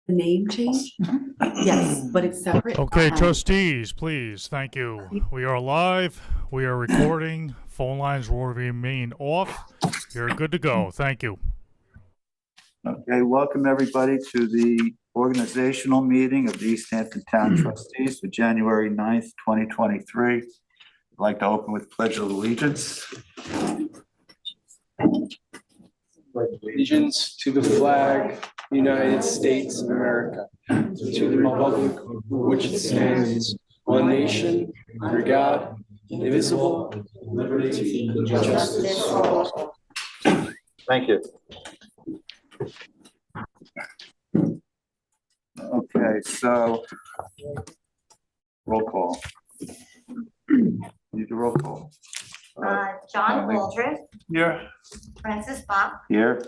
The name change? Yes, but it's separate. Okay, trustees, please. Thank you. We are live. We are recording. Phone lines will remain off. You're good to go. Thank you. Okay, welcome everybody to the organizational meeting of the East Hampton Town Trustees for January 9th, 2023. I'd like to open with Pledge of Allegiance. Allegiance to the flag, United States of America, to the republic for which it stands, one nation, under God, indivisible, with liberty and justice for all. Thank you. Okay, so roll call. Need a roll call. John Waldron, Here. Francis Bach, Here.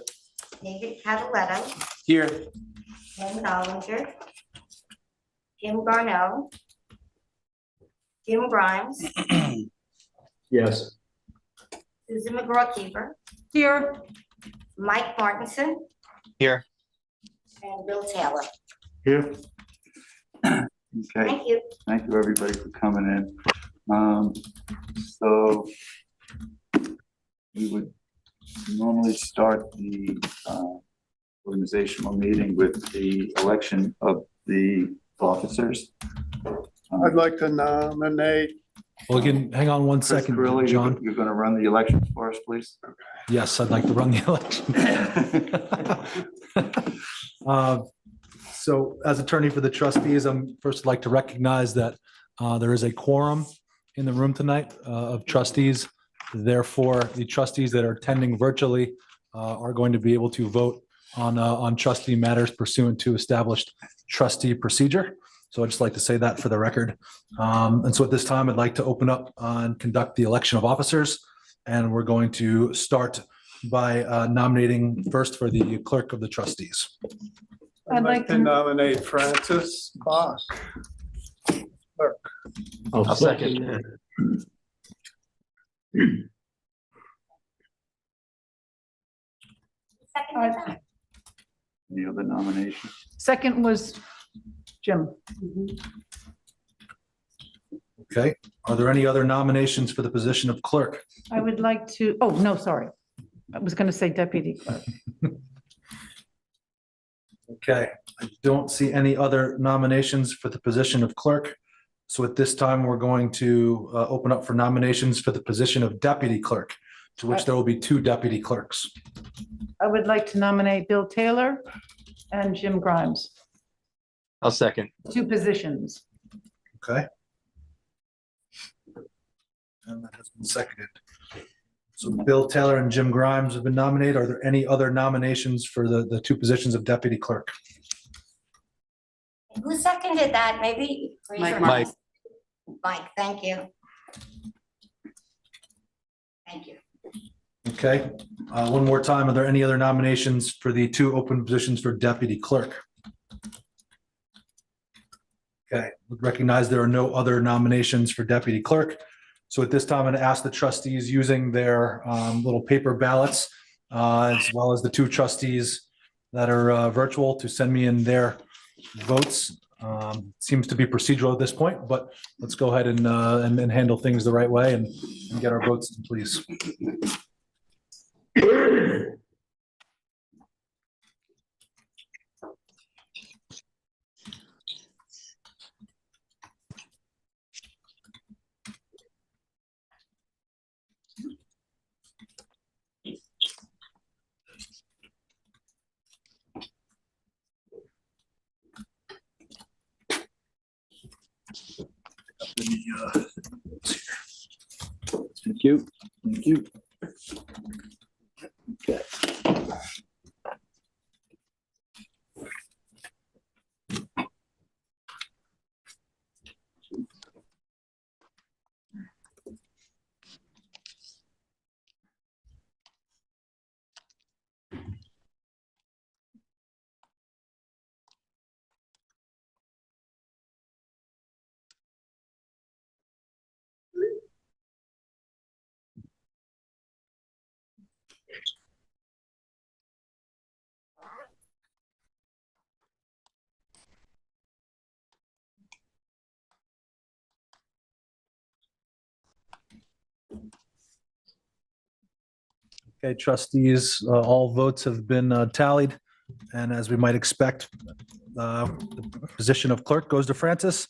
David Cataletto, Here. Ken Dollinger, Jim Garneau, Jim Grimes, Yes. Susan McGraw-Keeper, Here. Mike Martinson, Here. and Bill Taylor. Here. Okay, Thank you. thank you everybody for coming in. So we would normally start the organizational meeting with the election of the officers. I'd like to nominate. Well, again, hang on one Chris second, Curley, John. you're going to run the elections for us, please. Yes, I'd like to run the election. So as attorney for the trustees, I'm first like to recognize that there is a quorum in the room tonight of trustees. Therefore, the trustees that are attending virtually are going to be able to vote on trustee matters pursuant to established trustee procedure. So I'd just like to say that for the record. And so at this time, I'd like to open up and conduct the election of officers. And we're going to start by nominating first for the clerk of the trustees. I'd like to nominate Francis Bach. Clerk. I'll second that. Second that. Any other nominations? Second was Jim. Okay. Are there any other nominations for the position of clerk? I would like to, oh, no, sorry. I was going to say deputy clerk. Okay, I don't see any other nominations for the position of clerk. So at this time, we're going to open up for nominations for the position of deputy clerk, to which there will be two deputy clerks. I would like to nominate Bill Taylor and Jim Grimes, I'll second. two positions. Okay. And that has been seconded. So Bill Taylor and Jim Grimes have been nominated. Are there any other nominations for the two positions of deputy clerk? Who seconded that? Maybe. raise your Mike. hand. Mike, thank you. Thank you. Okay, one more time. Are there any other nominations for the two open positions for deputy clerk? Okay, recognize there are no other nominations for deputy clerk. So at this time, I'm going to ask the trustees using their little paper ballots, as well as the two trustees that are virtual, to send me in their votes. Seems to be procedural at this point, but let's go ahead and handle things the right way and get our votes, please. Thank you. Thank you. Okay. Okay, trustees, all votes have been tallied. And as we might expect, the position of clerk goes to Francis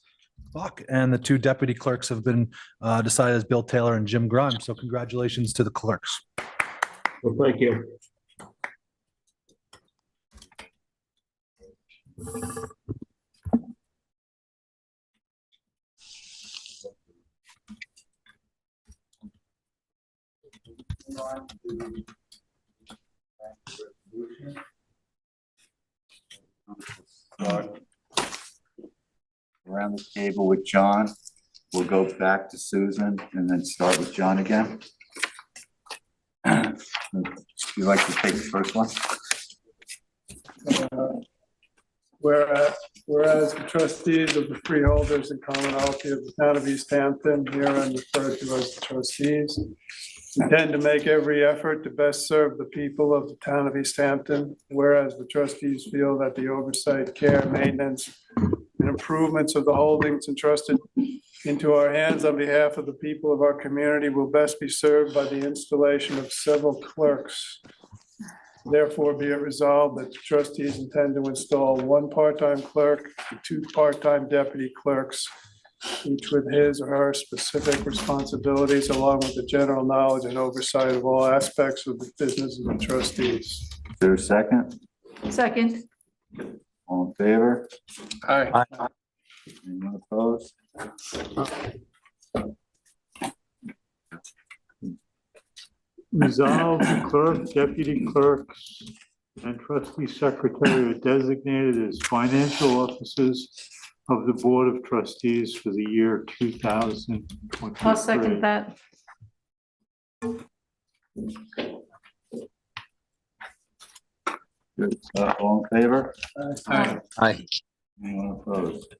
Bach, and the two deputy clerks have been decided as Bill Taylor and Jim Grimes. So congratulations to the clerks. Well, thank you. Start around the table with John. We'll go back to Susan and then start with John again. You like to take the first one? Whereas the trustees of the freeholders and commonalty of the town of East Hampton, herein referred to as the trustees, intend to make every effort to best serve the people of the town of East Hampton. Whereas the trustees feel that the oversight, care, maintenance, and improvements of the holdings entrusted into our hands on behalf of the people of our community will best be served by the installation of several clerks. Therefore, be it resolved that the trustees intend to install one part-time clerk and two part-time deputy clerks, each with his or her specific responsibilities, along with the general knowledge and oversight of all aspects of the business of the trustees. Is there a second? Second. All in favor? Aye. Anyone opposed? Resolve the clerk, deputy clerks, and trustee secretary are designated as financial officers of the Board of Trustees for the year 2023. I'll second that. Good. All in favor? Aye. Anyone opposed?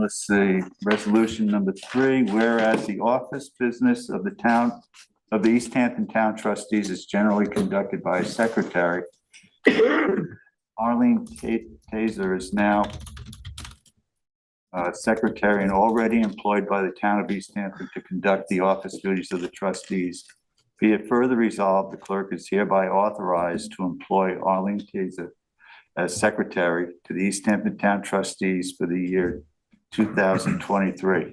Let's see, resolution number 3, whereas the office business of the town of the East Hampton Town Trustees is generally conducted by a secretary. Arlene Taser is now secretary and already employed by the town of East Hampton to conduct the office duties of the trustees. Be it further resolved, the clerk is hereby authorized to employ Arlene Taser as secretary to the East Hampton Town Trustees for the year 2023.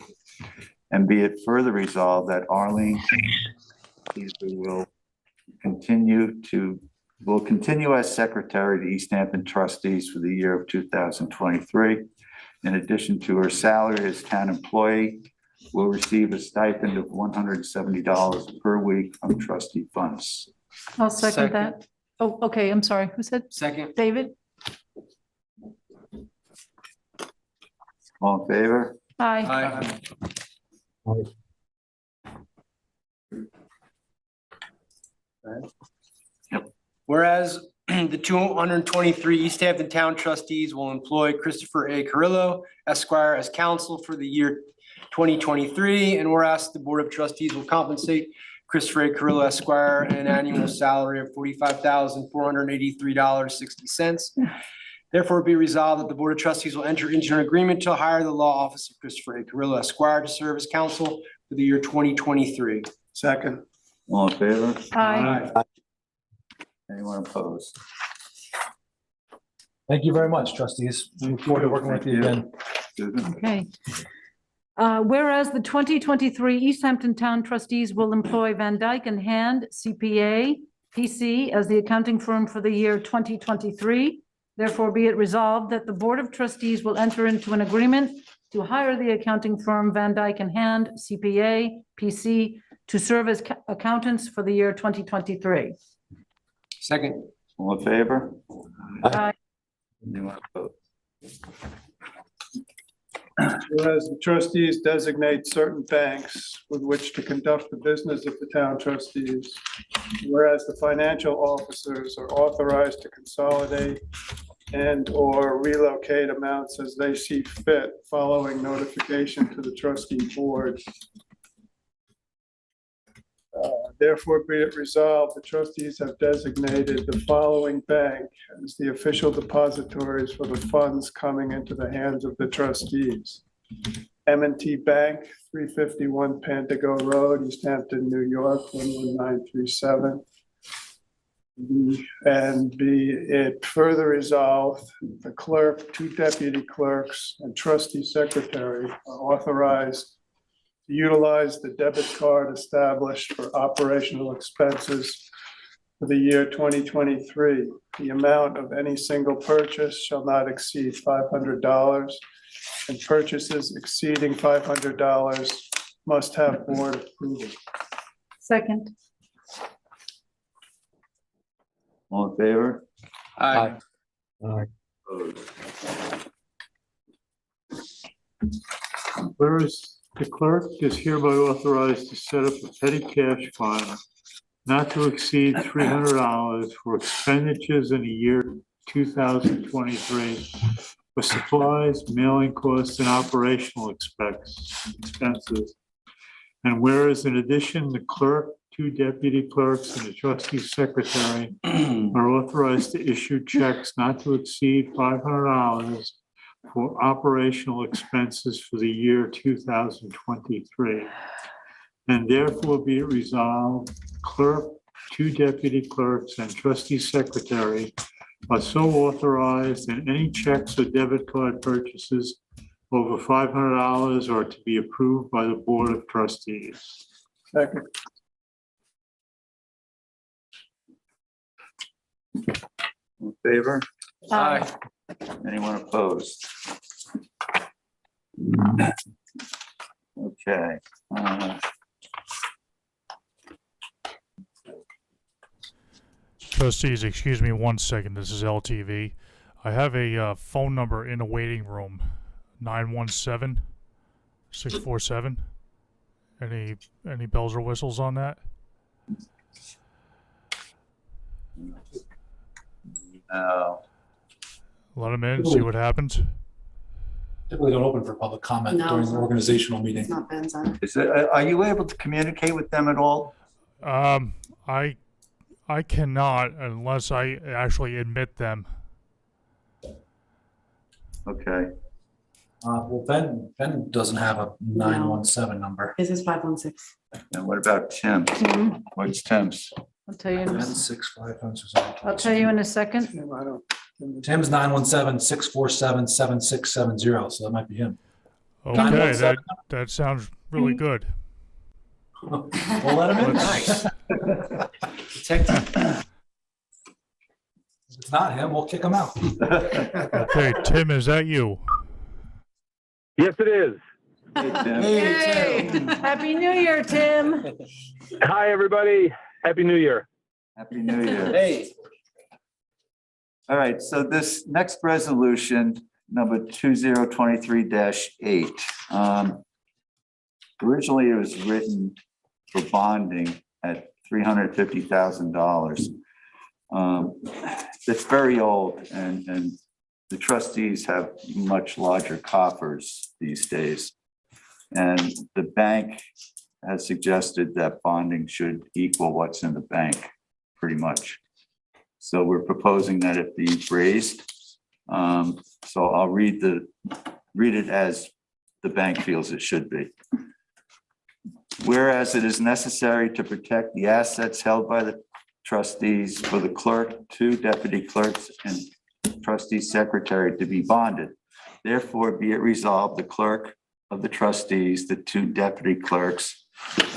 And be it further resolved that Arlene will continue as secretary to East Hampton Trustees for the year of 2023. In addition to her salary as town employee, will receive a stipend of $170 per week from trustee funds. I'll second that. Oh, okay, I'm sorry. Who said? Second. David? All in favor? Aye. Whereas the 223 East Hampton Town Trustees will employ Christopher A. Carrillo, Esquire, as counsel for the year 2023, and whereas the Board of Trustees will compensate Christopher A. Carrillo, Esquire, an annual salary of $45,483.60. Therefore, be resolved that the Board of Trustees will enter into an agreement to hire the law office of Christopher A. Carrillo, Esquire, to serve as counsel for the year 2023. Second. All in favor? Aye. Anyone opposed? Thank you very much, trustees. Look forward to working with you again. Susan? Okay. Whereas the 2023 East Hampton Town Trustees will employ Van Dyke and Hand CPA PC as the accounting firm for the year 2023. Therefore, be it resolved that the Board of Trustees will enter into an agreement to hire the accounting firm Van Dyke and Hand CPA PC to serve as accountants for the year 2023. Second. All in favor? Aye. Anyone opposed? Whereas the trustees designate certain banks with which to conduct the business of the town trustees. Whereas the financial officers are authorized to consolidate and/or relocate amounts as they see fit following notification to the trustee board. Therefore, be it resolved, the trustees have designated the following bank as the official depositories for the funds coming into the hands of the trustees. M&T Bank, 351 Pantago Road, East Hampton, New York, 11937. And be it further resolved, the clerk, 2 deputy clerks, and trustee secretary are authorized to utilize the debit card established for operational expenses for the year 2023. The amount of any single purchase shall not exceed $500, and purchases exceeding $500 must have board approval. Second. All in favor? Aye. Opposed? Whereas the clerk is hereby authorized to set up a petty cash fund not to exceed $300 for expenditures in the year 2023 for supplies, mailing costs, and operational expenses. And whereas in addition, the clerk, 2 deputy clerks, and the trustee secretary are authorized to issue checks not to exceed $500 for operational expenses for the year 2023. And therefore be it resolved, clerk, 2 deputy clerks, and trustee secretary are so authorized, and any checks or debit card purchases over $500 are to be approved by the Board of Trustees. Second. In favor? Aye. Anyone opposed? Okay. Trustees, excuse me 1 second. This is LTV. I have a phone number in the waiting room, 917-647. Any bells or whistles on that? No. Let them in, see what happens. Typically don't open for public comment No. during the organizational meeting. It's not Ben's on. Is it, are you able to communicate with them at all? I cannot unless I actually admit them. Okay. Well, Ben doesn't have a 917 number. His is 516. And what about Tim? Tim, What's Tim's? I'll tell you, Ben 655. I'll tell you in a second. Tim, I don't. Tim's 917-647-7670, so that might be him. Okay, 917. that sounds really good. We'll let him in. Let's- If it's not him, we'll kick him out. Okay, Tim, is that you? Yes, it is. Hey, Tim. Hey, Happy New Year, Tim. Hi, everybody. Happy New Year. Happy New Year. Hey. All right, so this next resolution, number 2023-8. Originally, it was written for bonding at $350,000. It's very old, and the trustees have much larger coffers these days. And the bank has suggested that bonding should equal what's in the bank, pretty much. So we're proposing that it be raised. So I'll read it as the bank feels it should be. Whereas it is necessary to protect the assets held by the trustees for the clerk, 2 deputy clerks, and trustee secretary to be bonded. Therefore, be it resolved, the clerk of the trustees, the 2 deputy clerks,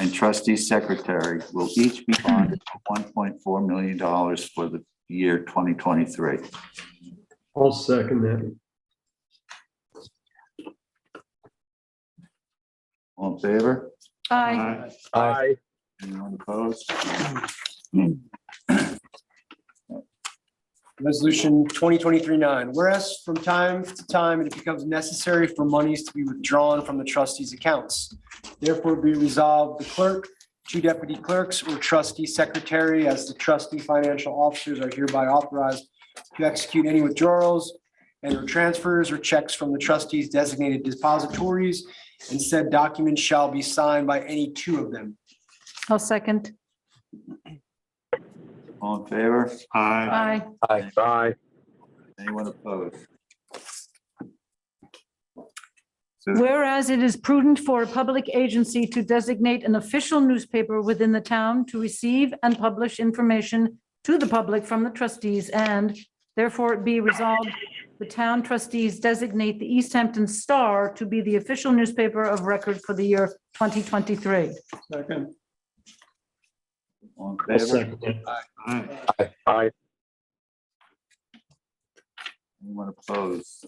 and trustee secretary will each be bonded for $1.4 million for the year 2023. I'll second that. All in favor? Aye. Aye. Anyone opposed? Resolution 2023-9, whereas from time to time it becomes necessary for monies to be withdrawn from the trustees' accounts. Therefore be resolved, the clerk, 2 deputy clerks, or trustee secretary as the trustee financial officers are hereby authorized to execute any withdrawals and or transfers or checks from the trustees' designated depositories, and said documents shall be signed by any 2 of them. I'll second. All in favor? Aye. Aye. Aye. Anyone opposed? Whereas it is prudent for a public agency to designate an official newspaper within the town to receive and publish information to the public from the trustees, and therefore it be resolved, the town trustees designate the East Hampton Star to be the official newspaper of record for the year 2023. Second. All in favor? Aye. Aye. Anyone opposed?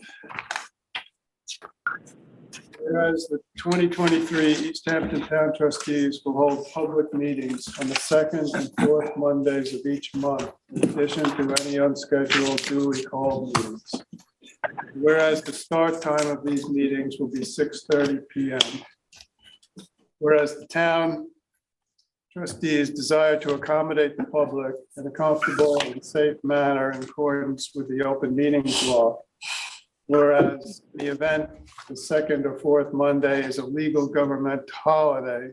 Whereas the 2023 East Hampton Town Trustees will hold public meetings on the second and fourth Mondays of each month, in addition to any unscheduled duly called meetings. Whereas the start time of these meetings will be 6:30 PM. Whereas the town trustees desire to accommodate the public in a comfortable and safe manner in accordance with the open meetings law. Whereas the event, the second or fourth Monday, is a legal government holiday,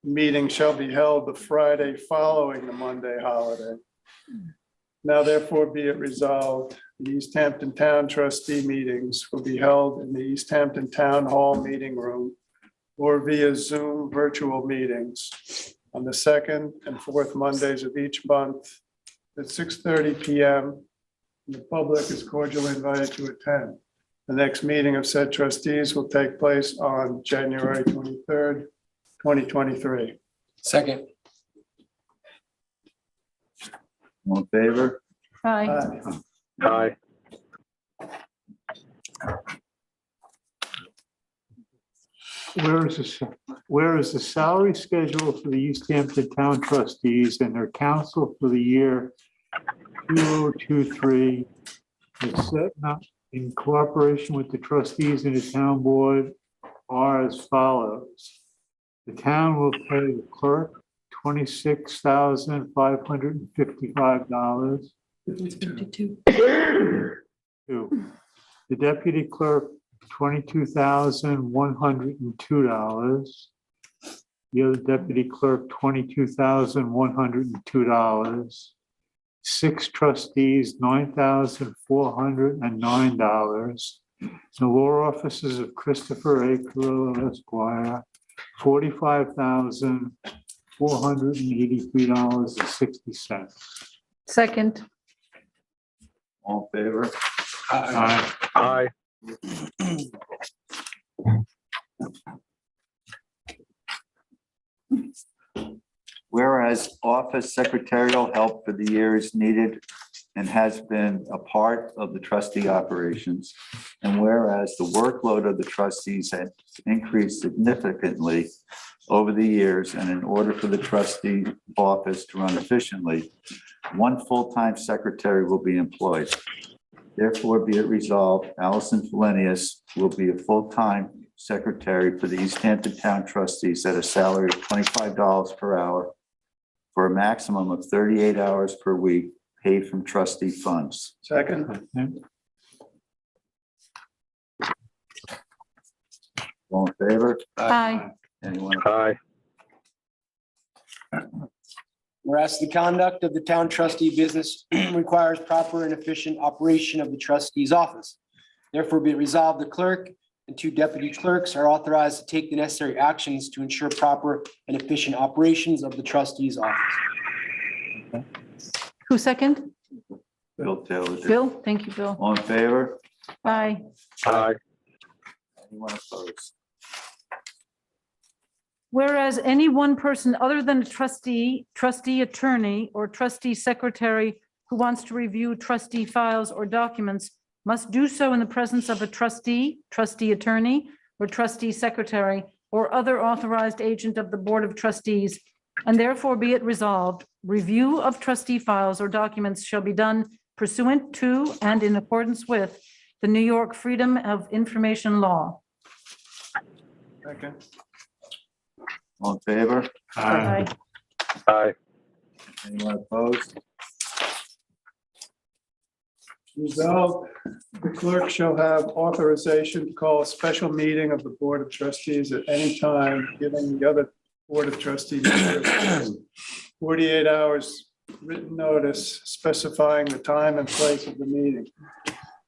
the meeting shall be held the Friday following the Monday holiday. Now therefore be it resolved, the East Hampton Town Trustee meetings will be held in the East Hampton Town Hall Meeting Room or via Zoom virtual meetings on the second and fourth Mondays of each month at 6:30 PM. The public is cordially invited to attend. The next meeting of said trustees will take place on January 23rd, 2023. Second. All in favor? Aye. Aye. Where is the salary schedule for the East Hampton Town Trustees and their council for the year 2023 is set up in cooperation with the trustees and the town board are as follows. The town will pay the clerk $26,555. The deputy clerk, $22,102. The other deputy clerk, $22,102. 6 trustees, $9,409. The law offices of Christopher A. Carrillo Esquire, $45,483.60. Second. All in favor? Aye. Aye. Whereas office secretarial help for the year is needed and has been a part of the trustee operations. And whereas the workload of the trustees has increased significantly over the years, and in order for the trustee office to run efficiently, 1 full-time secretary will be employed. Therefore, be it resolved, Allison Felenius will be a full-time secretary for the East Hampton Town Trustees at a salary of $25 per hour for a maximum of 38 hours per week, paid from trustee funds. Second. All in favor? Aye. Anyone? Aye. Whereas the conduct of the town trustee business requires proper and efficient operation of the trustee's office. Therefore, be it resolved, the clerk and 2 deputy clerks are authorized to take the necessary actions to ensure proper and efficient operations of the trustee's office. Who second? Bill Taylor. Bill? Thank you, Bill. All in favor? Aye. Aye. Anyone opposed? Whereas any one person other than a trustee, trustee attorney, or trustee secretary who wants to review trustee files or documents must do so in the presence of a trustee, trustee attorney, or trustee secretary, or other authorized agent of the Board of Trustees, and therefore be it resolved, review of trustee files or documents shall be done pursuant to and in accordance with the New York Freedom of Information Law. Second. All in favor? Aye. Aye. Anyone opposed? Resolved, the clerk shall have authorization to call a special meeting of the Board of Trustees at any time, giving the other Board of Trustees 48 hours written notice specifying the time and place of the meeting.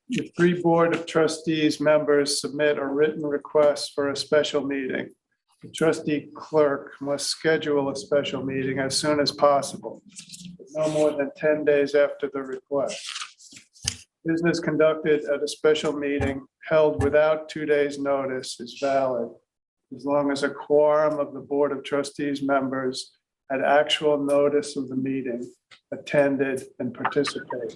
If 3 Board of Trustees members submit a written request for a special meeting, the trustee clerk must schedule a special meeting as soon as possible, no more than 10 days after the request. Business conducted at a special meeting held without 2 days' notice is valid, as long as a quorum of the Board of Trustees members had actual notice of the meeting, attended, and participated.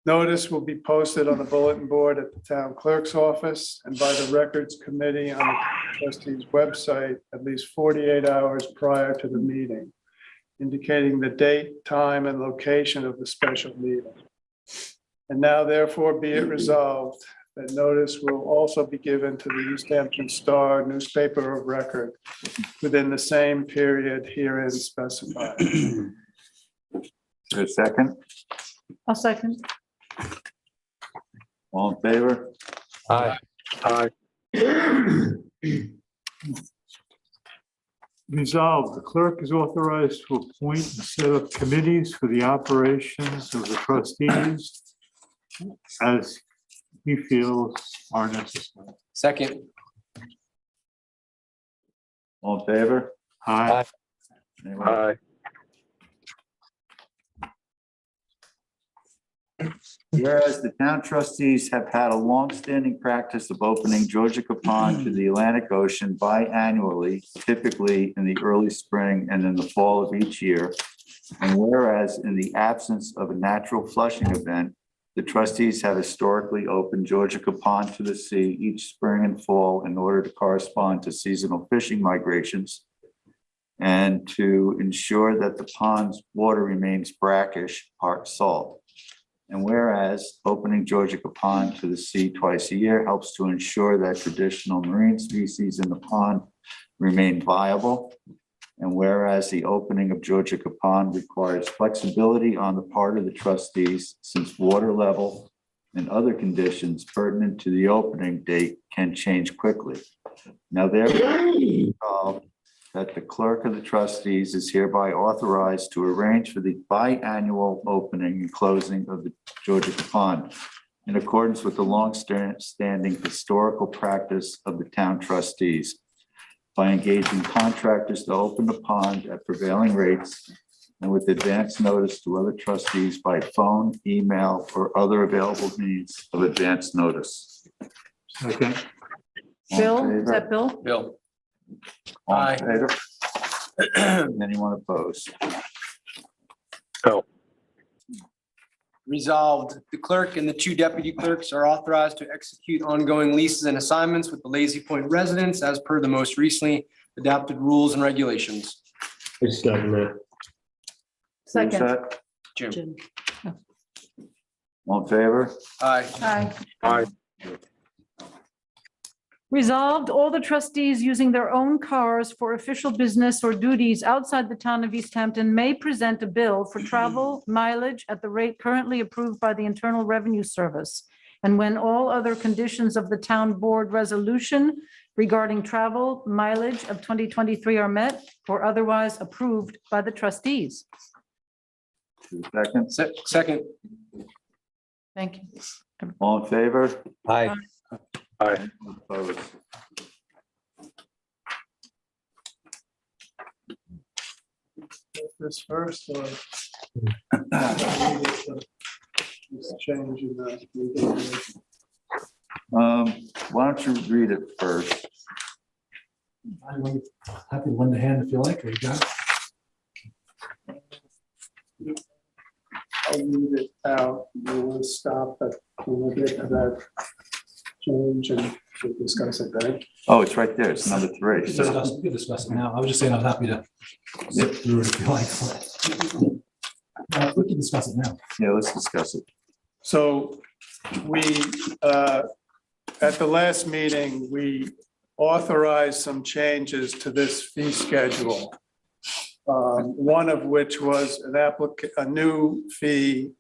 Notice will be posted on the bulletin board at the town clerk's office and by the records committee on the trustees' website at least 48 hours prior to the meeting, indicating the date, time, and location of the special meeting. And now therefore be it resolved that notice will also be given to the East Hampton Star newspaper of record within the same period herein specified. Is there a second? I'll second. All in favor? Aye. Aye. Resolved, the clerk is authorized to appoint and set up committees for the operations of the trustees as he feels are necessary. Second. All in favor? Aye. Anyone? Aye. Whereas the town trustees have had a long-standing practice of opening Georgia Pond to the Atlantic Ocean biannually, typically in the early spring and in the fall of each year. And whereas in the absence of a natural flushing event, the trustees have historically opened Georgia Pond to the sea each spring and fall in order to correspond to seasonal fishing migrations and to ensure that the pond's water remains brackish, part salt. And whereas opening Georgia Pond to the sea twice a year helps to ensure that traditional marine species in the pond remain viable. And whereas the opening of Georgia Pond requires flexibility on the part of the trustees, since water level and other conditions pertinent to the opening date can change quickly. Now therefore, resolved that the clerk of the trustees is hereby authorized to arrange for the biannual opening and closing of the Georgia Pond in accordance with the long-standing historical practice of the town trustees by engaging contractors to open the pond at prevailing rates and with advance notice to other trustees by phone, email, or other available means of advance notice. Second. All in Bill, favor? is that Bill? Bill. All in Aye. favor? Anyone opposed? Bill. Resolved, the clerk and the 2 deputy clerks are authorized to execute ongoing leases and assignments with the Lazy Point residents as per the most recently adopted rules and regulations. Who's Second. that? Jim. Jim. All in favor? Aye. Aye. Aye. Resolved, all the trustees using their own cars for official business or duties outside the town of East Hampton may present a bill for travel mileage at the rate currently approved by the Internal Revenue Service. And when all other conditions of the town board resolution regarding travel mileage of 2023 are met or otherwise approved by the trustees. Second, Second. Thank you. all in favor? Aye. Aye. Opposed? This first or? This change in the. Why don't you read it first? I'm happy to lend a hand if you like. There you go. I'll read it out. We'll stop at, when we get to that change and we'll discuss it then. Oh, it's right there. It's number 3. We can discuss it now. I was just saying I'm happy to zip through it if you like. We can discuss it now. Yeah, let's discuss it. So we, at the last meeting, we authorized some changes to this fee schedule. One of which was a new fee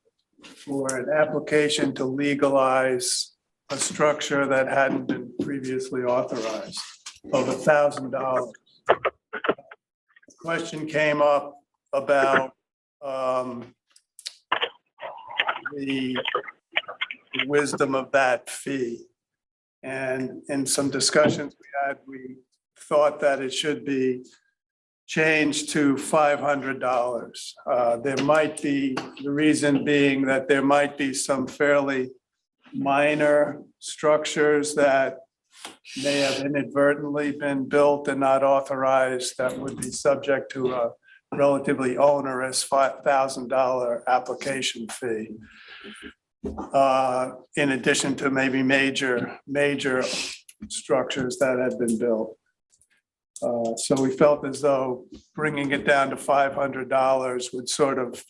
for an application to legalize a structure that hadn't been previously authorized of $1,000. The question came up about the wisdom of that fee. And in some discussions we had, we thought that it should be changed to $500. There might be, the reason being that there might be some fairly minor structures that may have inadvertently been built and not authorized that would be subject to a relatively onerous $5,000 application fee. In addition to maybe major structures that had been built. So we felt as though bringing it down to $500 would sort of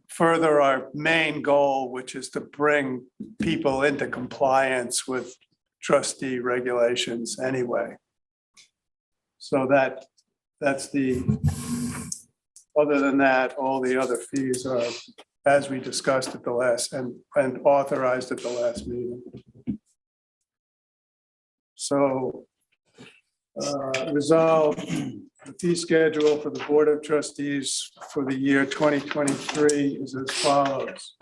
further our main goal, which is to bring people into compliance with trustee regulations anyway. So that's other than that, all the other fees are as we discussed at the last and authorized at the last meeting. So resolve the fee schedule for the Board of Trustees for the year 2023 is as follows.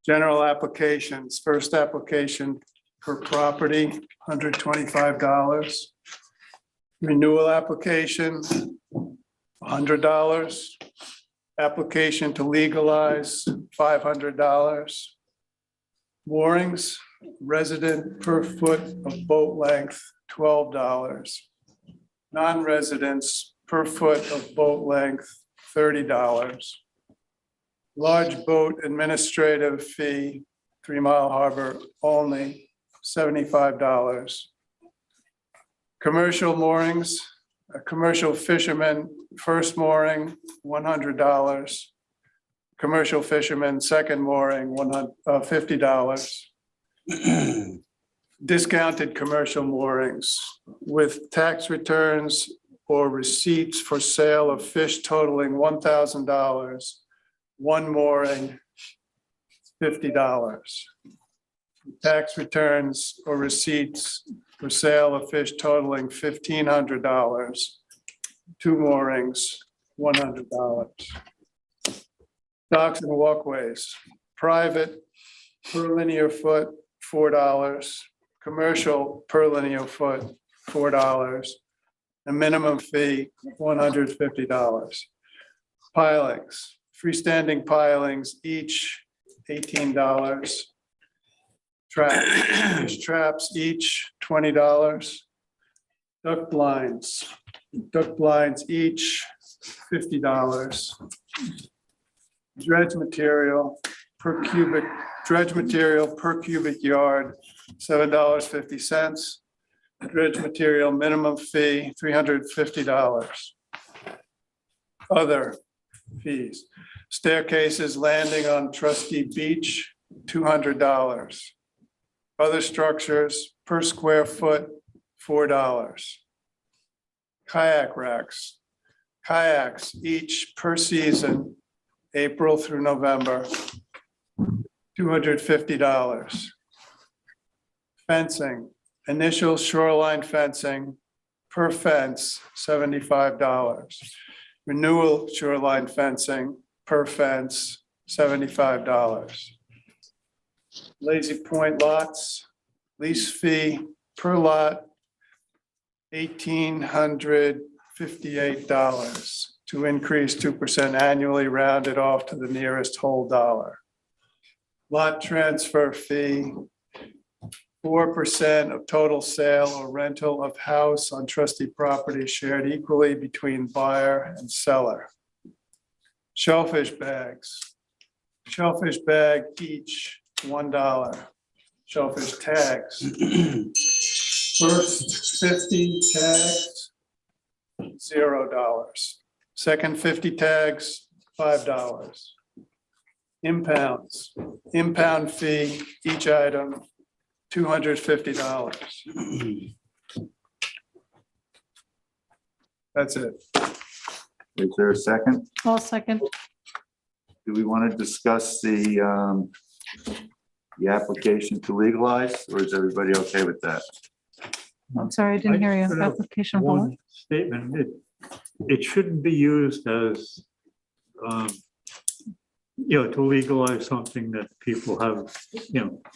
General applications, first application per property, $125. Renewal application, $100. Application to legalize, $500. Moorings, resident per foot of boat length, $12. Non-residents per foot of boat length, $30. Large boat administrative fee, 3 Mile Harbor only, $75. Commercial moorings, a commercial fisherman, first mooring, $100. Commercial fisherman, second mooring, $50. Discounted commercial moorings with tax returns or receipts for sale of fish totaling $1,000. One mooring, $50. Tax returns or receipts for sale of fish totaling $1,500. Two moorings, $100. Docks and walkways, private per linear foot, $4. Commercial per linear foot, $4. A minimum fee, $150. Pilings, freestanding pilings, each $18. Traps, each $20. Duck blinds each $50. Dredge material per cubic yard, $7.50. Dredge material minimum fee, $350. Other fees, staircases landing on Trustee Beach, $200. Other structures per square foot, $4. Kayak racks, kayaks each per season, April through November, $250. Fencing, initial shoreline fencing per fence, $75. Renewal shoreline fencing per fence, $75. Lazy Point lots, lease fee per lot, $1,858 to increase 2% annually, rounded off to the nearest whole dollar. Lot transfer fee, 4% of total sale or rental of house on trustee property shared equally between buyer and seller. Shellfish bags, shellfish bag each $1. Shellfish tags, first 50 tags, $0. Second 50 tags, $5. Impounds, impound fee, each item, $250. That's it. Is there a second? I'll second. Do we want to discuss the application to legalize, or is everybody okay with that? I'm sorry, I didn't hear I you. just have Application for what? One statement, it shouldn't be used as to legalize something that people have,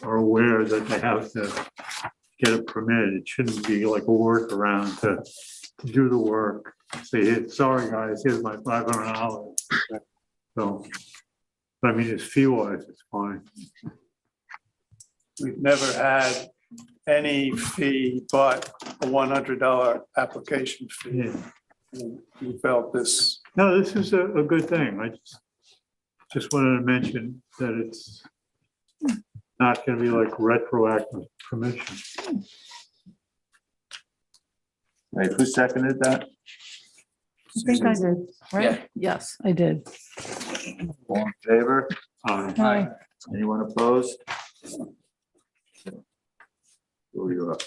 are aware that they have to get a permit. It shouldn't be like a workaround to do the work. Say, "Hey, sorry, guys, here's my $500. So, but I mean, it's fee wise, it's fine. We've never had any fee but a $100 application fee. Yeah. And we felt this, No, this is a good thing. I just wanted to mention that it's not gonna be like retroactive permission. Right, who seconded that? I think I did, right? Yes, I did. All in favor? Aye. Anyone opposed? Oh, you're up.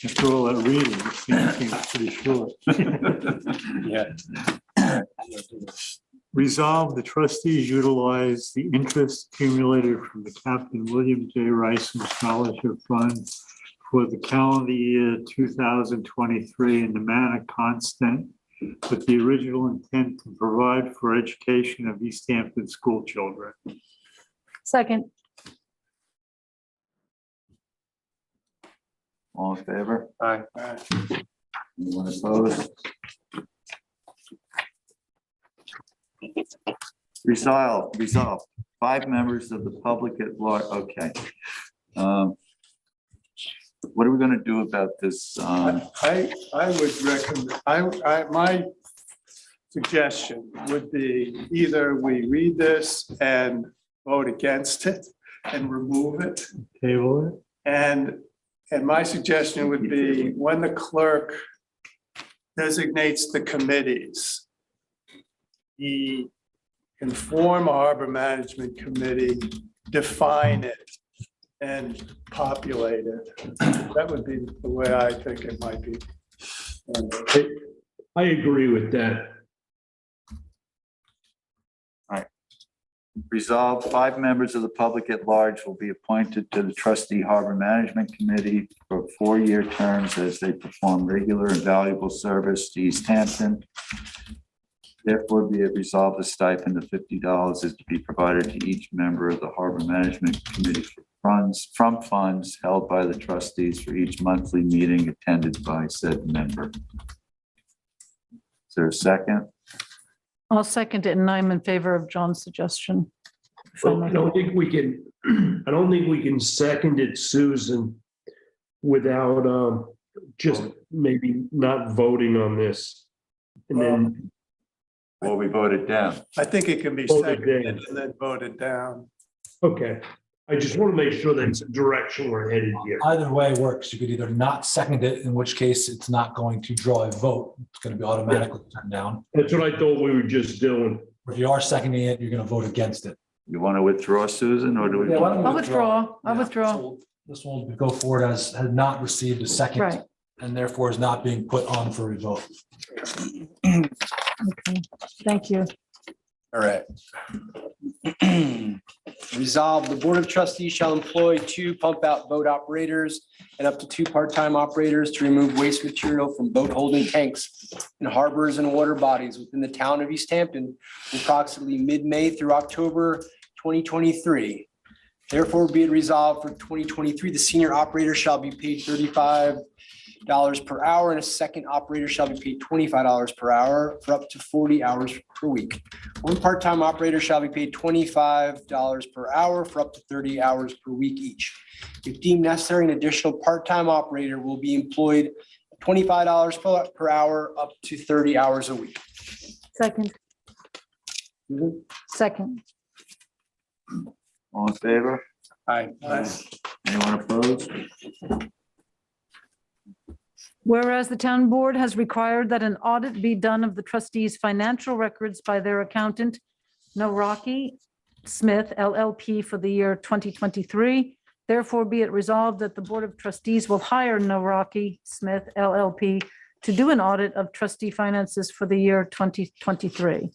After all that reading, it seems pretty short. Yeah. Resolve, the trustees utilize the interest accumulated from the Captain William J. Rice Scholarship Fund for the calendar year 2023 in the manner constant with the original intent to provide for education of East Hampton school children. Second. All in favor? Aye. Anyone opposed? Resolve, 5 members of the public at large, okay. What are we gonna do about this? I would recommend, my suggestion would be either we read this and vote against it and remove it. Table it. And my suggestion would be when the clerk designates the committees, he can form a harbor management committee, define it, and populate it. That would be the way I think it might be. I agree with that. Resolve, 5 members of the public at large will be appointed to the trustee harbor management committee for 4-year terms as they perform regular and valuable service to East Hampton. Therefore, be it resolved, a stipend of $50 is to be provided to each member of the harbor management committee from funds held by the trustees for each monthly meeting attended by said member. Is there a second? I'll second it, and I'm in favor of John's suggestion. if I Well, I may. don't think we can second it, Susan, without just maybe not voting on this. And then, Or we voted down? I think it can be Voted seconded down. and then voted down. okay, I just want to make sure that's the direction we're headed here. Either way works. You could either not second it, in which case it's not going to draw a vote. It's going to be automatically turned down. That's what I thought we were just doing. If you are seconding it, you're going to vote against it. You want to withdraw, Susan, or do we? Yeah, why don't we I'll withdraw. I'll Yeah, withdraw. so This one will go forward as had not received a second. Right. And therefore is not being put on for a vote. Okay, thank you. All right. Resolve, the Board of Trustees shall employ 2 pump out boat operators and up to 2 part-time operators to remove waste material from boat holding tanks in harbors and water bodies within the town of East Hampton from approximately mid-May through October 2023. Therefore, be it resolved for 2023, the senior operator shall be paid $35 per hour and a second operator shall be paid $25 per hour for up to 40 hours per week. 1 part-time operator shall be paid $25 per hour for up to 30 hours per week each. If deemed necessary, an additional part-time operator will be employed at $25 per hour up to 30 hours a week. Second. Second. All in favor? Aye. Anyone opposed? Whereas the town board has required that an audit be done of the trustees' financial records by their accountant, Noraki Smith LLP, for the year 2023. Therefore, be it resolved that the Board of Trustees will hire Noraki Smith LLP to do an audit of trustee finances for the year 2023.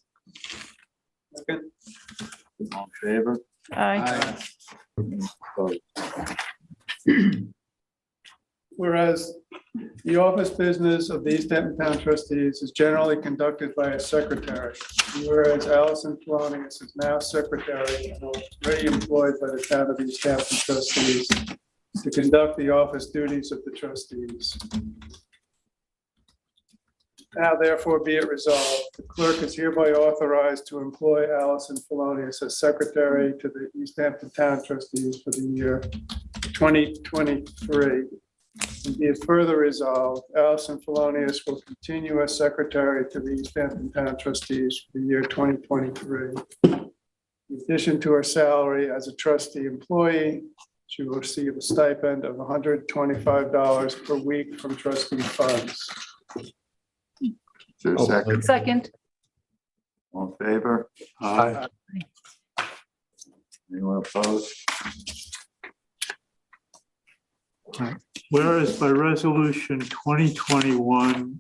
All in favor? Aye. Opposed? Whereas The office business of the East Hampton Town Trustees is generally conducted by a secretary. Whereas Allison Polonius is now secretary and already employed by the Town of East Hampton Trustees to conduct the office duties of the trustees. Now therefore be it resolved, the clerk is hereby authorized to employ Allison Polonius as secretary to the East Hampton Town Trustees for the year 2023. And be it further resolved, Allison Polonius will continue as secretary to the East Hampton Town Trustees for the year 2023. In addition to her salary as a trustee employee, she will receive a stipend of $125 per week from trustee funds. Is there a second? Second. All in favor? Aye. Anyone opposed? Whereas by resolution 2021-11-22,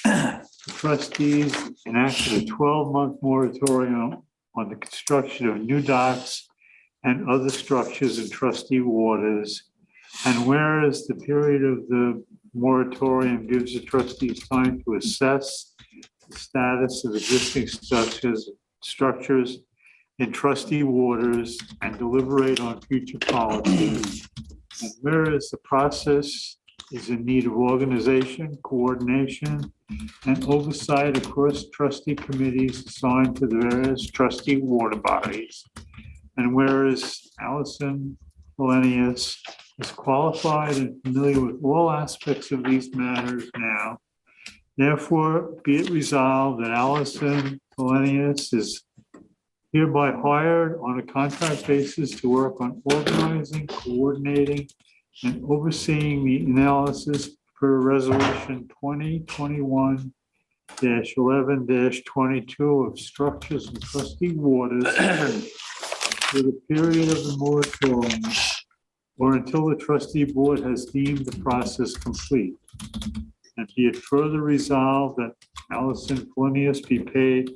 the trustees enacted a 12-month moratorium on the construction of new docks and other structures in trustee waters. And whereas the period of the moratorium gives the trustees time to assess the status of existing structures in trustee waters and deliberate on future policies. And whereas the process is in need of organization, coordination, and oversight across trustee committees assigned to the various trustee water bodies. And whereas Allison Polonius is qualified and familiar with all aspects of these matters now, therefore be it resolved that Allison Polonius is hereby hired on a contract basis to work on organizing, coordinating, and overseeing the analysis per resolution 2021-11-22 of structures and trustee waters for the period of the moratorium or until the trustee board has deemed the process complete. And be it further resolved that Allison Polonius be paid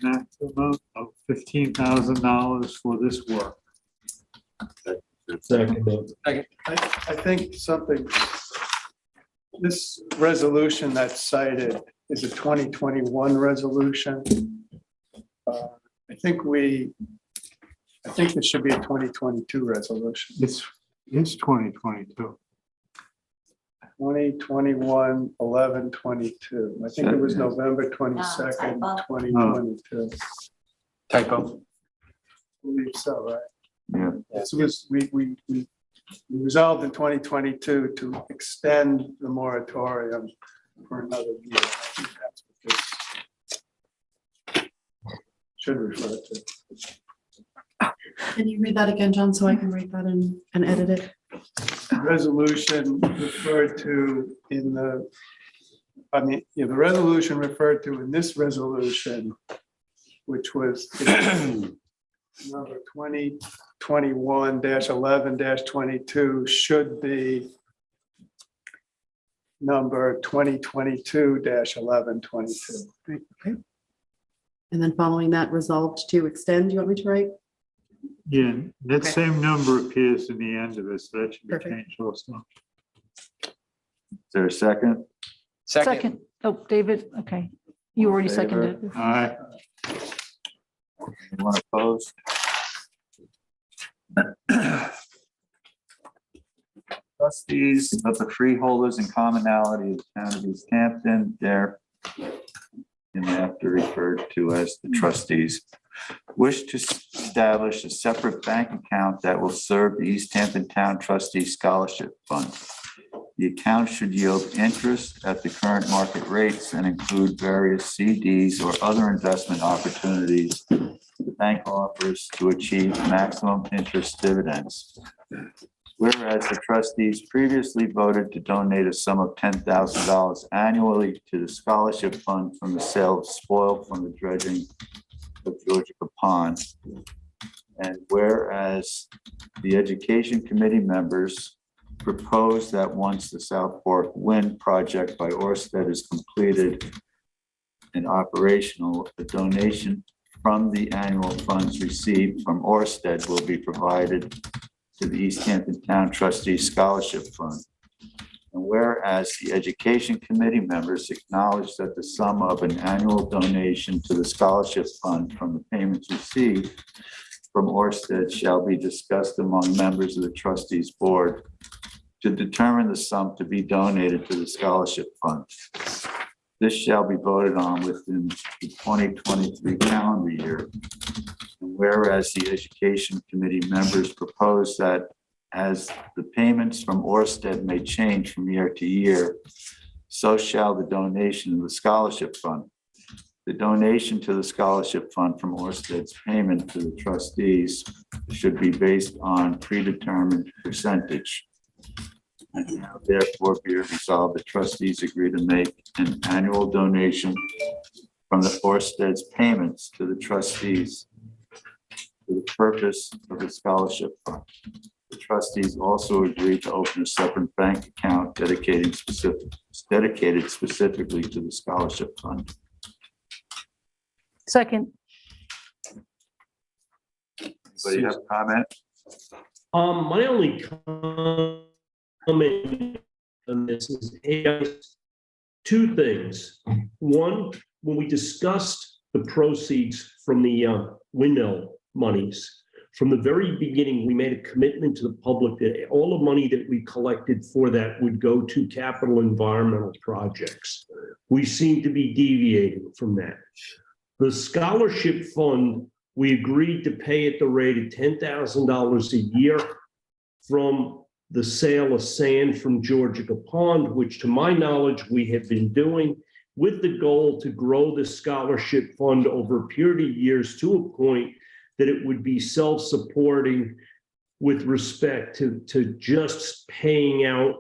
maximum of $15,000 for this work. Second. I think something, this resolution that's cited is a 2021 resolution. I think this should be a 2022 resolution. It's 2022. 2021-11-22. I think it was November 22nd, 2022. Typo. I believe so, right? Yeah. So we resolved in 2022 to extend the moratorium for another year. I think that's what this should refer to. Can you read that again, John, so I can read that and edit it? Resolution referred to in the, the resolution referred to in this resolution, which was number 2021-11-22, should be number 2022-11-22. Okay. And then following that, resolved to extend, you want me to write? Yeah, that Okay. same number appears in the end of it, so that should be Perfect. changed also. Is there a second? Second. Oh, David, okay. You already Favor? seconded. Aye. Anyone opposed? Trustees of the freeholders and commonality of the town of East Hampton, they're after referred to as the trustees, wish to establish a separate bank account that will serve the East Hampton Town Trustee Scholarship Fund. The account should yield interest at the current market rates and include various CDs or other investment opportunities the bank offers to achieve maximum interest dividends. Whereas the trustees previously voted to donate a sum of $10,000 annually to the scholarship fund from the sale of spoil from the dredging of Georgia Pond. And whereas the education committee members proposed that once the South Fork Wind project by Ørsted is completed and operational, a donation from the annual funds received from Ørsted will be provided to the East Hampton Town Trustees Scholarship Fund. And whereas the Education Committee members acknowledge that the sum of an annual donation to the scholarship fund from the payments received from Orsted shall be discussed among members of the trustees board to determine the sum to be donated to the scholarship fund. This shall be voted on within the 2023 calendar year. And whereas the Education Committee members propose that as the payments from Orsted may change from year to year, so shall the donation of the scholarship fund. The donation to the scholarship fund from Orsted's payment to the trustees should be based on predetermined percentage. And now therefore be it resolved, the trustees agree to make an annual donation from the Orsted's payments to the trustees for the purpose of the scholarship fund. The trustees also agreed to open a separate bank account dedicated specifically to the scholarship fund. Second. Anybody have comment? My only comment on this is, hey, guys, two things. One, when we discussed the proceeds from the windmill monies, from the very beginning, we made a commitment to the public that all the money that we collected for that would go to capital environmental projects. We seem to be deviating from that. The scholarship fund, we agreed to pay at the rate of $10,000 a year from the sale of sand from Georgia Pond, which to my knowledge, we have been doing with the goal to grow the scholarship fund over a period of years to a point that it would be self-supporting with respect to just paying out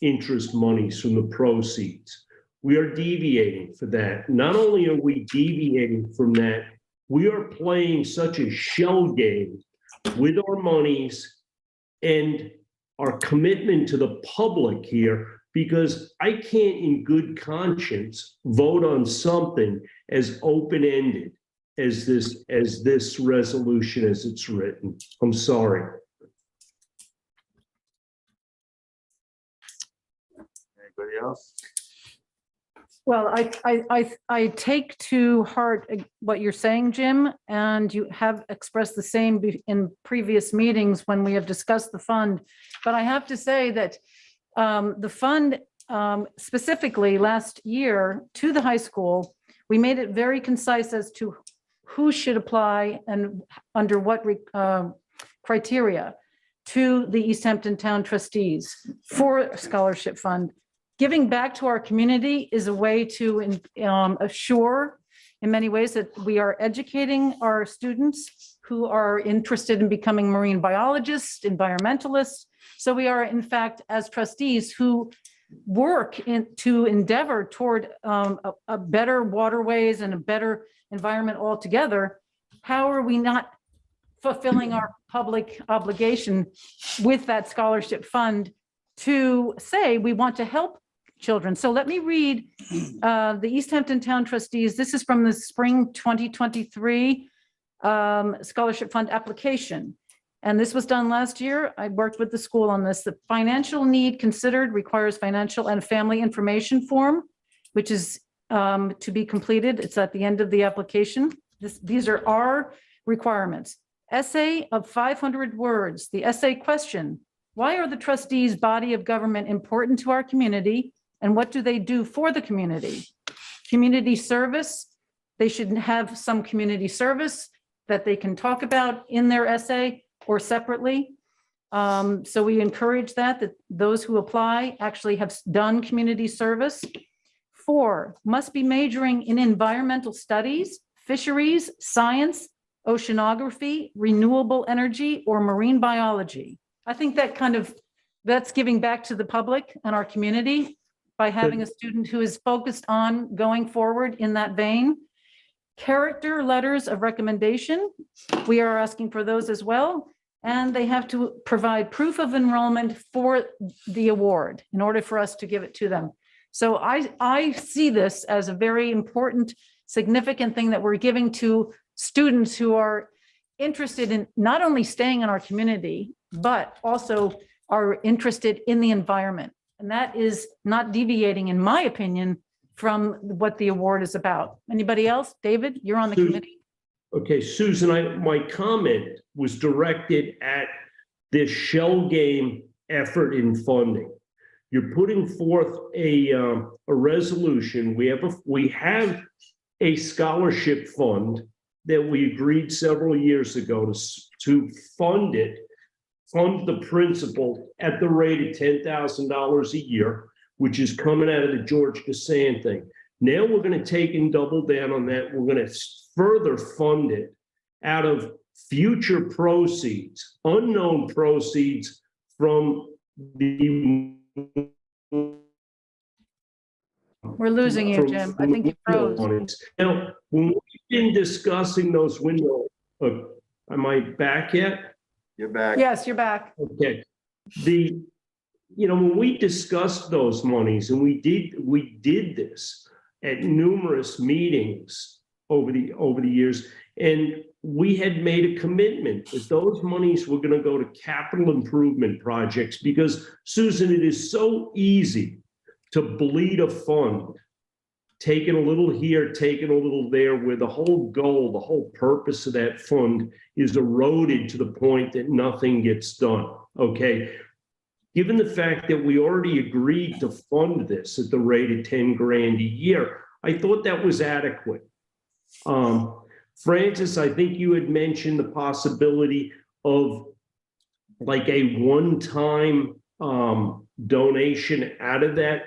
interest monies from the proceeds. We are deviating for that. Not only are we deviating from that, we are playing such a shell game with our monies and our commitment to the public here, because I can't in good conscience vote on something as open-ended as this resolution as it's written. I'm sorry. Anybody else? Well, I take to heart what you're saying, Jim, and you have expressed the same in previous meetings when we have discussed the fund. But I have to say that the fund, specifically last year to the high school, we made it very concise as to who should apply and under what criteria to the East Hampton Town Trustees for a scholarship fund. Giving back to our community is a way to assure in many ways that we are educating our students who are interested in becoming marine biologists, environmentalists. So we are, in fact, as trustees who work to endeavor toward a better waterways and a better environment altogether. How are we not fulfilling our public obligation with that scholarship fund to say we want to help children? So let me read the East Hampton Town Trustees. This is from the spring 2023 scholarship fund application. And this was done last year. I worked with the school on this. The financial need considered requires financial and family information form, which is to be completed. It's at the end of the application. These are our requirements. Essay of 500 words. The essay question: why are the trustees' body of government important to our community, and what do they do for the community? Community service. They should have some community service that they can talk about in their essay or separately. So we encourage that those who apply actually have done community service. 4, must be majoring in environmental studies, fisheries, science, oceanography, renewable energy, or marine biology. I think that's giving back to the public and our community by having a student who is focused on going forward in that vein. Character letters of recommendation, we are asking for those as well. And they have to provide proof of enrollment for the award in order for us to give it to them. So I see this as a very important, significant thing that we're giving to students who are interested in not only staying in our community but also are interested in the environment. And that is not deviating, in my opinion, from what the award is about. Anybody else? David, you're on the Susan. committee. Okay, Susan, my comment was directed at this shell game effort in funding. You're putting forth a resolution. We have a scholarship fund that we agreed several years ago to fund it, fund the principal at the rate of $10,000 a year, which is coming out of the George Cassan thing. Now we're going to take and double down on that. We're going to further fund it out of future proceeds, unknown proceeds from the. We're losing you, Jim. I think you froze. Now, when we've been discussing those window, am I back yet? You're back. Yes, you're back. Okay. When we discussed those monies, and we did this at numerous meetings over the years, and we had made a commitment that those monies were going to go to capital improvement projects, because, Susan, it is so easy to bleed a fund, taking a little here, taking a little there, where the whole goal, the whole purpose of that fund is eroded to the point that nothing gets done, okay? Given the fact that we already agreed to fund this at the rate of 10 grand a year, I thought that was adequate. Francis, I think you had mentioned the possibility of like a one-time donation out of that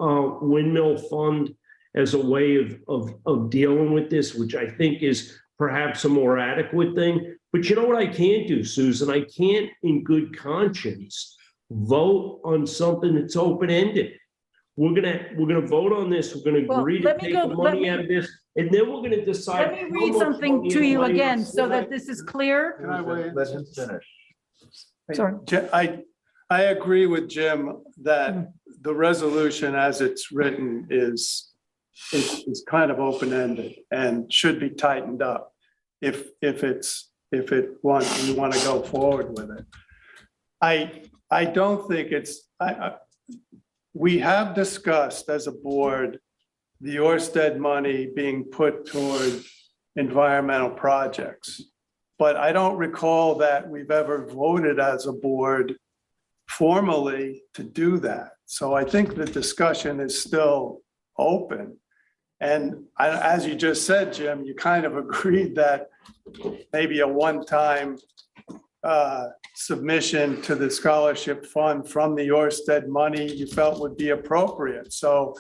windmill fund as a way of dealing with this, which I think is perhaps a more adequate thing. But you know what I can't do, Susan? I can't in good conscience vote on something that's open-ended. We're gonna vote on this. We're gonna agree to take the money out of this, and then we're gonna decide. Let me read something to you again so that this is clear. Can I wait? Let him finish. Sorry. I agree with Jim that the resolution as it's written is kind of open-ended and should be tightened up if you want to go forward with it. I don't think we have discussed as a board the Orsted money being put toward environmental projects. But I don't recall that we've ever voted as a board formally to do that. So I think the discussion is still open. And as you just said, Jim, you kind of agreed that maybe a one-time submission to the scholarship fund from the Orsted money you felt would be appropriate. So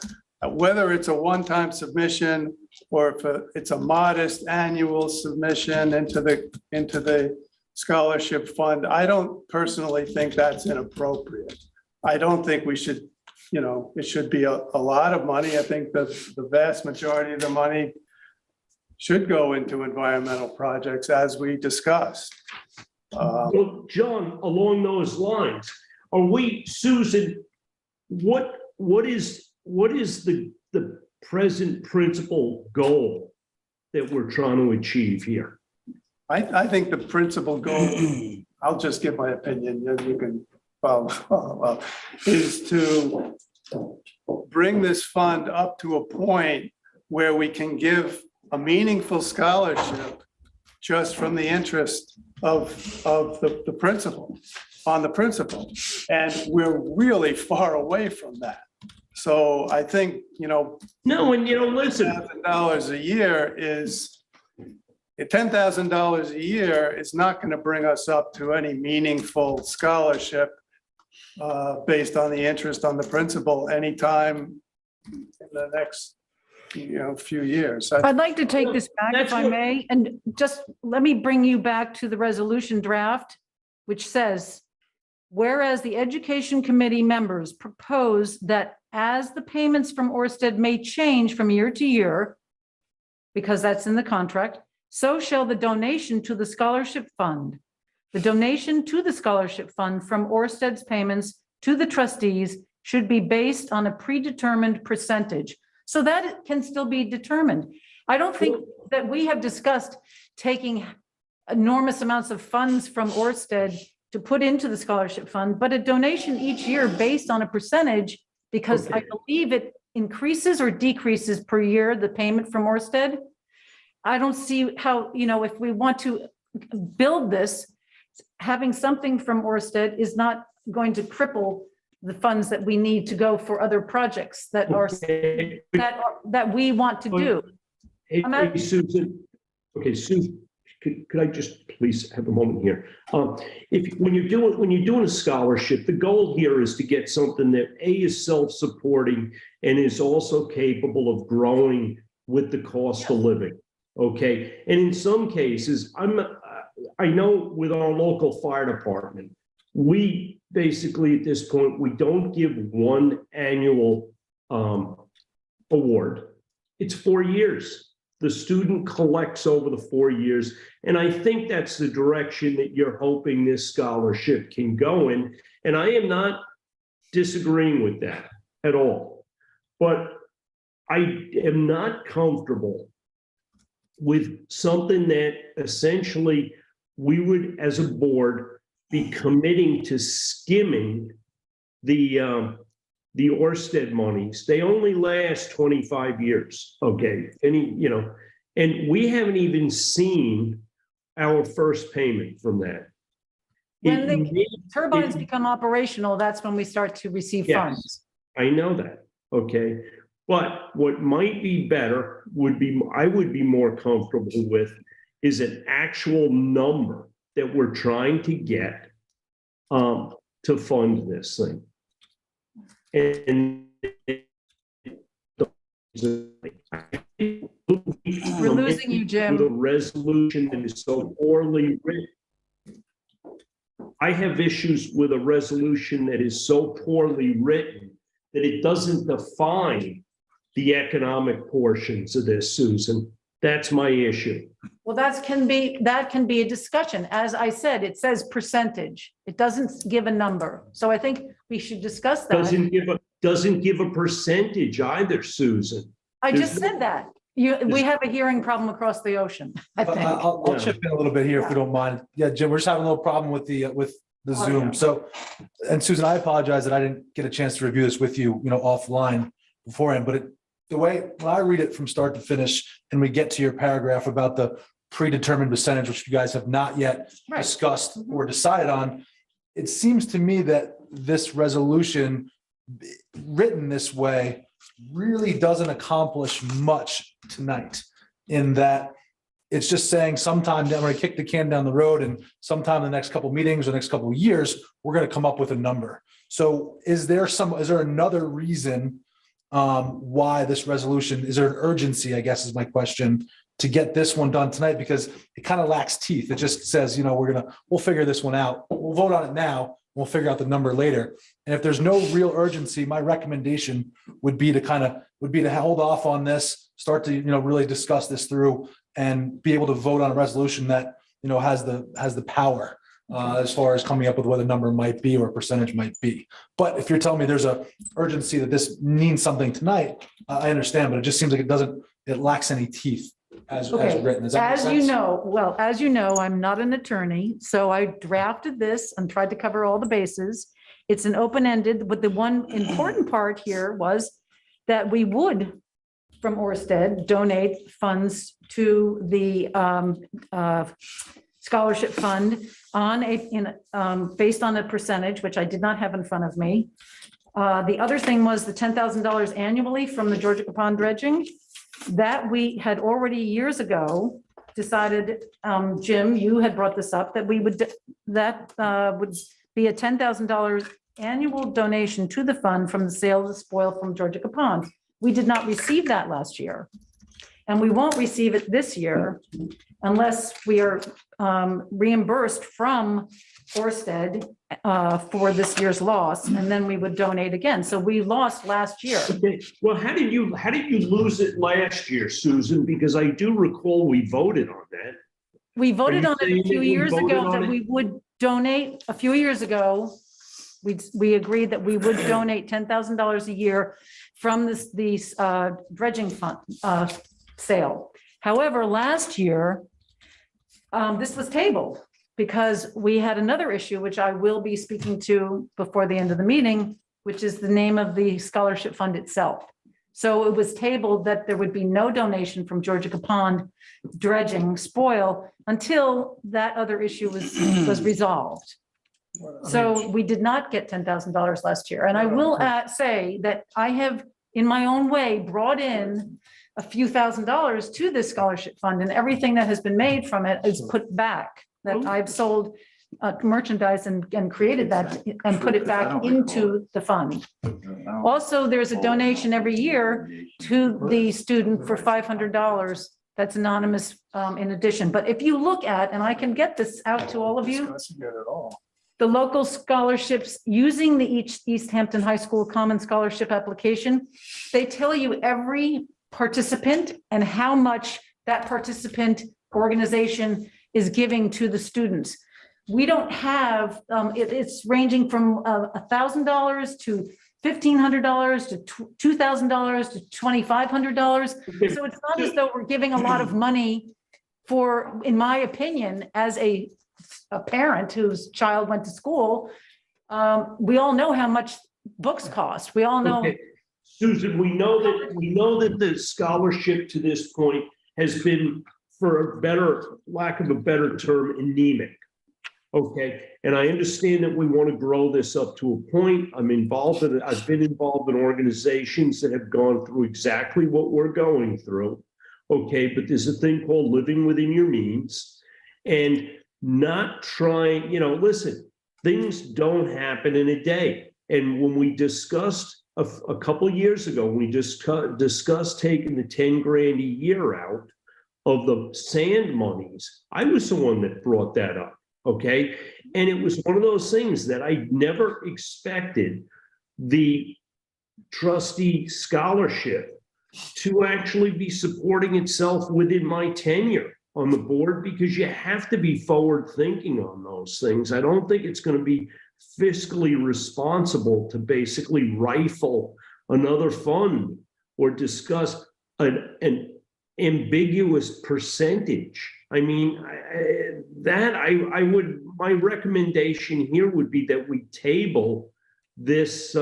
whether it's a one-time submission or if it's a modest annual submission into the scholarship fund, I don't personally think that's inappropriate. I don't think we should, it should be a lot of money. I think the vast majority of the money should go into environmental projects as we discussed. Well, John, along those lines, Susan, what is the present principal goal that we're trying to achieve here? I think the principal goal, I'll just give my opinion, and you can follow, is to bring this fund up to a point where we can give a meaningful scholarship just from the interest of the principal, on the principal. And we're really far away from that. So I think, No, and listen. $10,000 a year is, $10,000 a year is not going to bring us up to any meaningful scholarship based on the interest on the principal anytime in the next few years. I'd like to take this back if I may, and just let me bring you back to the resolution draft, which says, whereas the Education Committee members propose that as the payments from Orsted may change from year to year, because that's in the contract, so shall the donation to the scholarship fund. The donation to the scholarship fund from Orsted's payments to the trustees should be based on a predetermined percentage. So that it can still be determined. I don't think that we have discussed taking enormous amounts of funds from Orsted to put into the scholarship fund, but a donation each year based on a percentage, because I Okay. believe it increases or decreases per year, the payment from Orsted. I don't see how, if we want to build this, having something from Orsted is not going to cripple the funds that we need to go for other projects that we want to do. Hey, I'm at- hey, Susan. Okay, Susan, could I just please have a moment here? When you're doing a scholarship, the goal here is to get something that is self-supporting and is also capable of growing with the cost of living. Okay, and in some cases, I know with our local fire department, we basically at this point, we don't give one annual award. It's 4 years. The student collects over the 4 years. And I think that's the direction that you're hoping this scholarship can go in. And I am not disagreeing with that at all. But I am not comfortable with something that essentially we would, as a board, be committing to skimming the Orsted monies. They only last 25 years, okay? And we haven't even seen our first payment from that. When the turbines become operational, that's when we start to receive Yes. funds. I know that, okay? But what might be better I would be more comfortable with is an actual number that we're trying to get to fund this thing. And We're losing you, Jim. with a resolution that is so poorly written. I have issues with a resolution that is so poorly written that it doesn't define the economic portions of this, Susan. That's my issue. Well, that can be a discussion. As I said, it says percentage. It doesn't give a number. So I think we should discuss that. Doesn't give a percentage either, Susan. I just said that. We have a hearing problem across the ocean, I think. I'll chip in a little bit here if we don't mind. Yeah, Jim, we're just having a little problem with the Zoom. So, and Susan, I apologize that I didn't get a chance to review this with you, offline beforehand, but the way, when I read it from start to finish and we get to your paragraph about the predetermined percentage, which you guys have not yet discussed or decided on, it seems to me that this resolution written this way really doesn't accomplish much tonight, in that it's just saying sometime I'm going to kick the can down the road, and sometime in the next couple of meetings or next couple of years, we're going to come up with a number. So is there another reason why this resolution, is there an urgency, I guess is my question, to get this one done tonight? Because it kind of lacks teeth. It just says, we'll figure this one out. We'll vote on it now. We'll figure out the number later. And if there's no real urgency, my recommendation would be to hold off on this, start to, really discuss this through and be able to vote on a resolution that, has the power as far as coming up with what a number might be or a percentage might be. But if you're telling me there's a urgency that this means something tonight, I understand, but it just seems like it lacks any teeth as written. Does that make sense? As you know, I'm not an attorney, so I drafted this and tried to cover all the bases. It's an open-ended, but the one important part here was that we would, from Orsted, donate funds to the scholarship fund based on a percentage, which I did not have in front of me. The other thing was the $10,000 annually from the Georgia Pond dredging. That we had already years ago decided, Jim, you had brought this up, that would be a $10,000 annual donation to the fund from the sale of the spoil from Georgia Pond. We did not receive that last year. And we won't receive it this year unless we are reimbursed from Orsted for this year's loss, and then we would donate again. So we lost last year. Okay. Well, how did you lose it last year, Susan? Because I do recall we voted on that. We voted on it a few years ago that we we would donate. A few years ago, we agreed that we would donate $10,000 a year from this dredging fund sale. However, last year, this was tabled because we had another issue, which I will be speaking to before the end of the meeting, which is the name of the scholarship fund itself. So it was tabled that there would be no donation from Georgia Pond dredging spoil until that other issue was resolved. So we did not get $10,000 last year. And I will say that I have, in my own way, brought in a few $1,000s to this scholarship fund, and everything that has been made from it is put back, that I've sold merchandise and created that and put it back into the fund. Also, there's a donation every year to the student for $500 that's anonymous in addition. But if you look at, and I can get this out to all of you, the local scholarships using the East Hampton High School Common Scholarship application, they tell you every participant and how much that participant organization is giving to the students. We don't have, it's ranging from $1,000 to $1,500 to $2,000 to $2,500. So it's not as though we're giving a lot of money for, in my opinion, as a parent whose child went to school. We all know how much books cost. We all know. Okay. Susan, we know that the scholarship to this point has been, for a better, lack of a better term, anemic. Okay, and I understand that we want to grow this up to a point. I've been involved in organizations that have gone through exactly what we're going through. Okay, but there's a thing called living within your means and not trying, listen, things don't happen in a day. And when we discussed a couple of years ago, we discussed taking the 10 grand a year out of the sand monies, I was the one that brought that up. Okay. And it was one of those things that I never expected the trustee scholarship to actually be supporting itself within my tenure on the board, because you have to be forward thinking on those things. I don't think it's going to be fiscally responsible to basically rifle another fund or discuss an ambiguous percentage. I mean, my recommendation here would be that we table this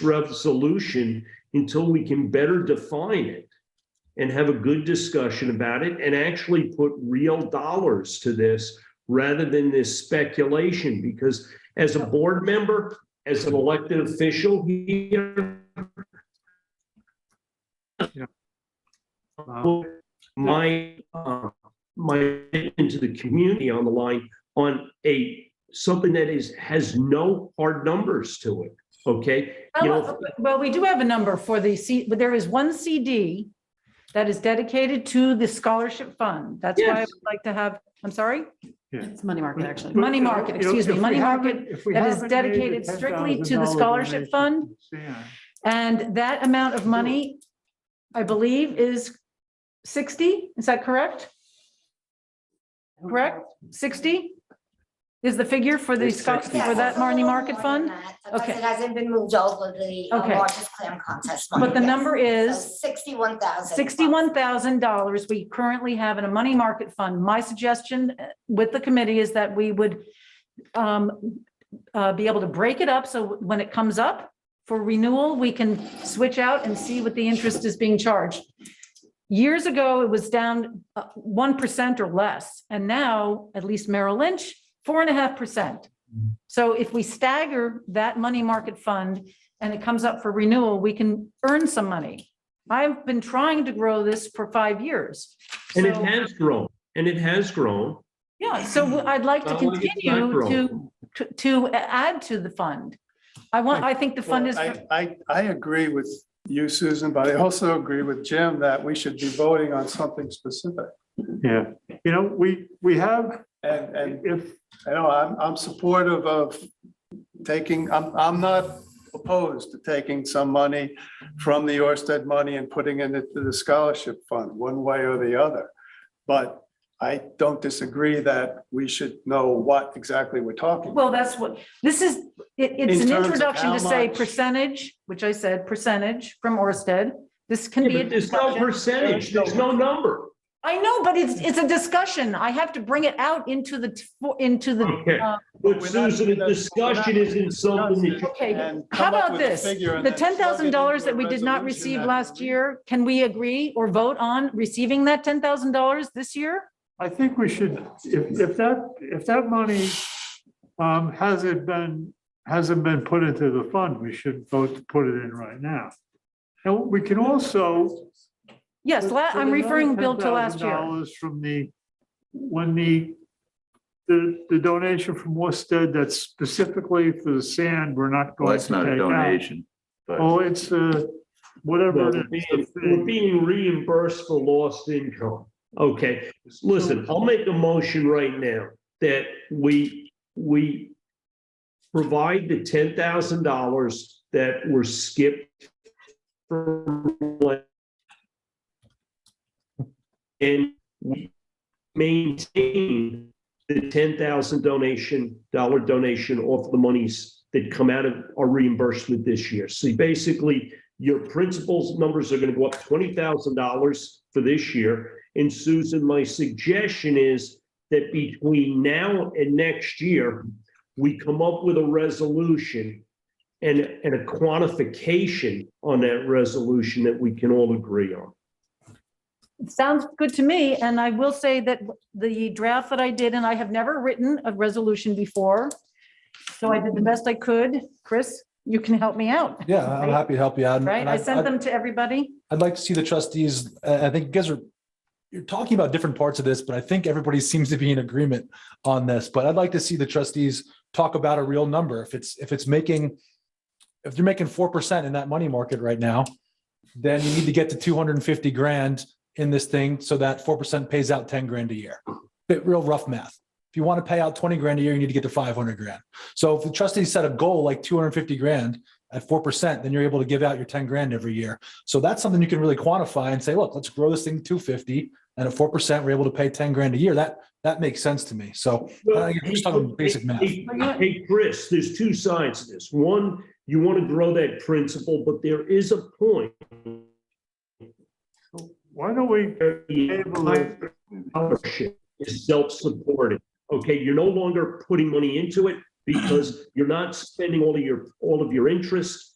resolution until we can better define it and have a good discussion about it and actually put real dollars to this rather than this speculation. Because as a board member, as an elected official here, my into the community on the line on something that has no hard numbers to it. Okay. Well, we do have a number for but there is one CD that is dedicated to the scholarship fund. That's why I would like to have, I'm sorry? It's money market, actually. Money market, excuse me, money market that is dedicated strictly to the scholarship fund. And that amount of money, I believe, is 60, is that correct? Correct? 60 is the figure for the for that money market fund? Okay. It hasn't been moved over the largest clam contest money. But the number is So $61,000. $61,000 we currently have in a money market fund. My suggestion with the committee is that we would be able to break it up, so when it comes up for renewal, we can switch out and see what the interest is being charged. Years ago, it was down 1% or less, and now, at least Merrill Lynch, 4.5%. So if we stagger that money market fund and it comes up for renewal, we can earn some money. I've been trying to grow this for 5 years. And it has grown, and it has grown. Yeah, so I'd like to continue to add to the fund. I think the fund is. I agree with you, Susan, but I also agree with Jim that we should be voting on something specific. Yeah, we have, And if, I'm supportive of taking, I'm not opposed to taking some money from the Orsted money and putting it into the scholarship fund, one way or the other. But I don't disagree that we should know what exactly we're talking about. Well, that's what, this is, it's an introduction to say percentage, which I said percentage from Orsted. This can be. But there's no percentage, there's no number. I know, but it's a discussion. I have to bring it out into the, Okay. But Susan, the discussion isn't something that. okay, And how come up about with a this? figure and The then plug it $10,000 into that a we did not resolution receive that last we- year, can we agree or vote on receiving that $10,000 this year? I think we should, if that money hasn't been put into the fund, we should vote to put it in right now. And we can also. Yes, put I'm referring, Bill, to last year. $10,000 from the donation from Worcester that's specifically for the sand, we're not Well, going that's to not a take out. donation, but Oh, it's whatever it is. We're being reimbursed for lost income. Okay, listen, I'll make a motion right now that we provide the $10,000 that were skipped and we maintain the $10,000 donation off the monies that come out of our reimbursement this year. See, basically, your principal's numbers are going to go up $20,000 for this year. And Susan, my suggestion is that between now and next year, we come up with a resolution and a quantification on that resolution that we can all agree on. It sounds good to me, and I will say that the draft that I did, and I have never written a resolution before, so I did the best I could. Chris, you can help me out. Yeah, I'm happy to help you out. Right, And I sent them to everybody. I'd like to see the trustees, I think you guys you're talking about different parts of this, but I think everybody seems to be in agreement on this. But I'd like to see the trustees talk about a real number. If you're making 4% in that money market right now, then you need to get to 250 grand in this thing so that 4% pays out 10 grand a year. Bit real rough math. If you want to pay out 20 grand a year, you need to get to 500 grand. So if the trustees set a goal like 250 grand at 4%, then you're able to give out your 10 grand every year. So that's something you can really quantify and say, look, let's grow this thing to 250, and at 4%, we're able to pay 10 grand a year. That makes sense to me. So you're just talking basic math. Hey, Chris, there's two sides to this. One, you want to grow that principal, but there is a point. Why don't we table it? Scholarship is self-supporting. Okay, you're no longer putting money into it because you're not spending all of your interest.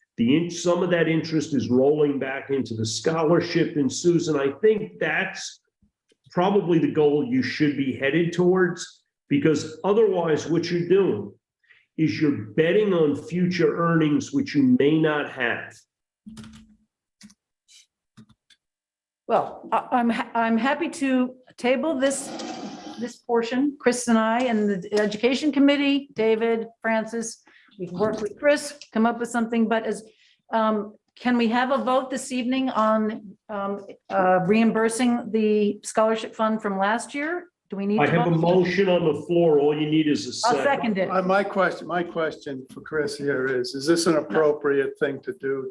Some of that interest is rolling back into the scholarship. And Susan, I think that's probably the goal you should be headed towards, because otherwise what you're doing is you're betting on future earnings, which you may not have. Well, I'm happy to table this portion, Chris and I and the Education Committee, David, Francis, we can work with Chris, come up with something, but can we have a vote this evening on reimbursing the scholarship fund from last year? Do we need I to have a vote? motion on the floor. All you need is a I'll second. second it. My question for Chris here is this an appropriate thing to do?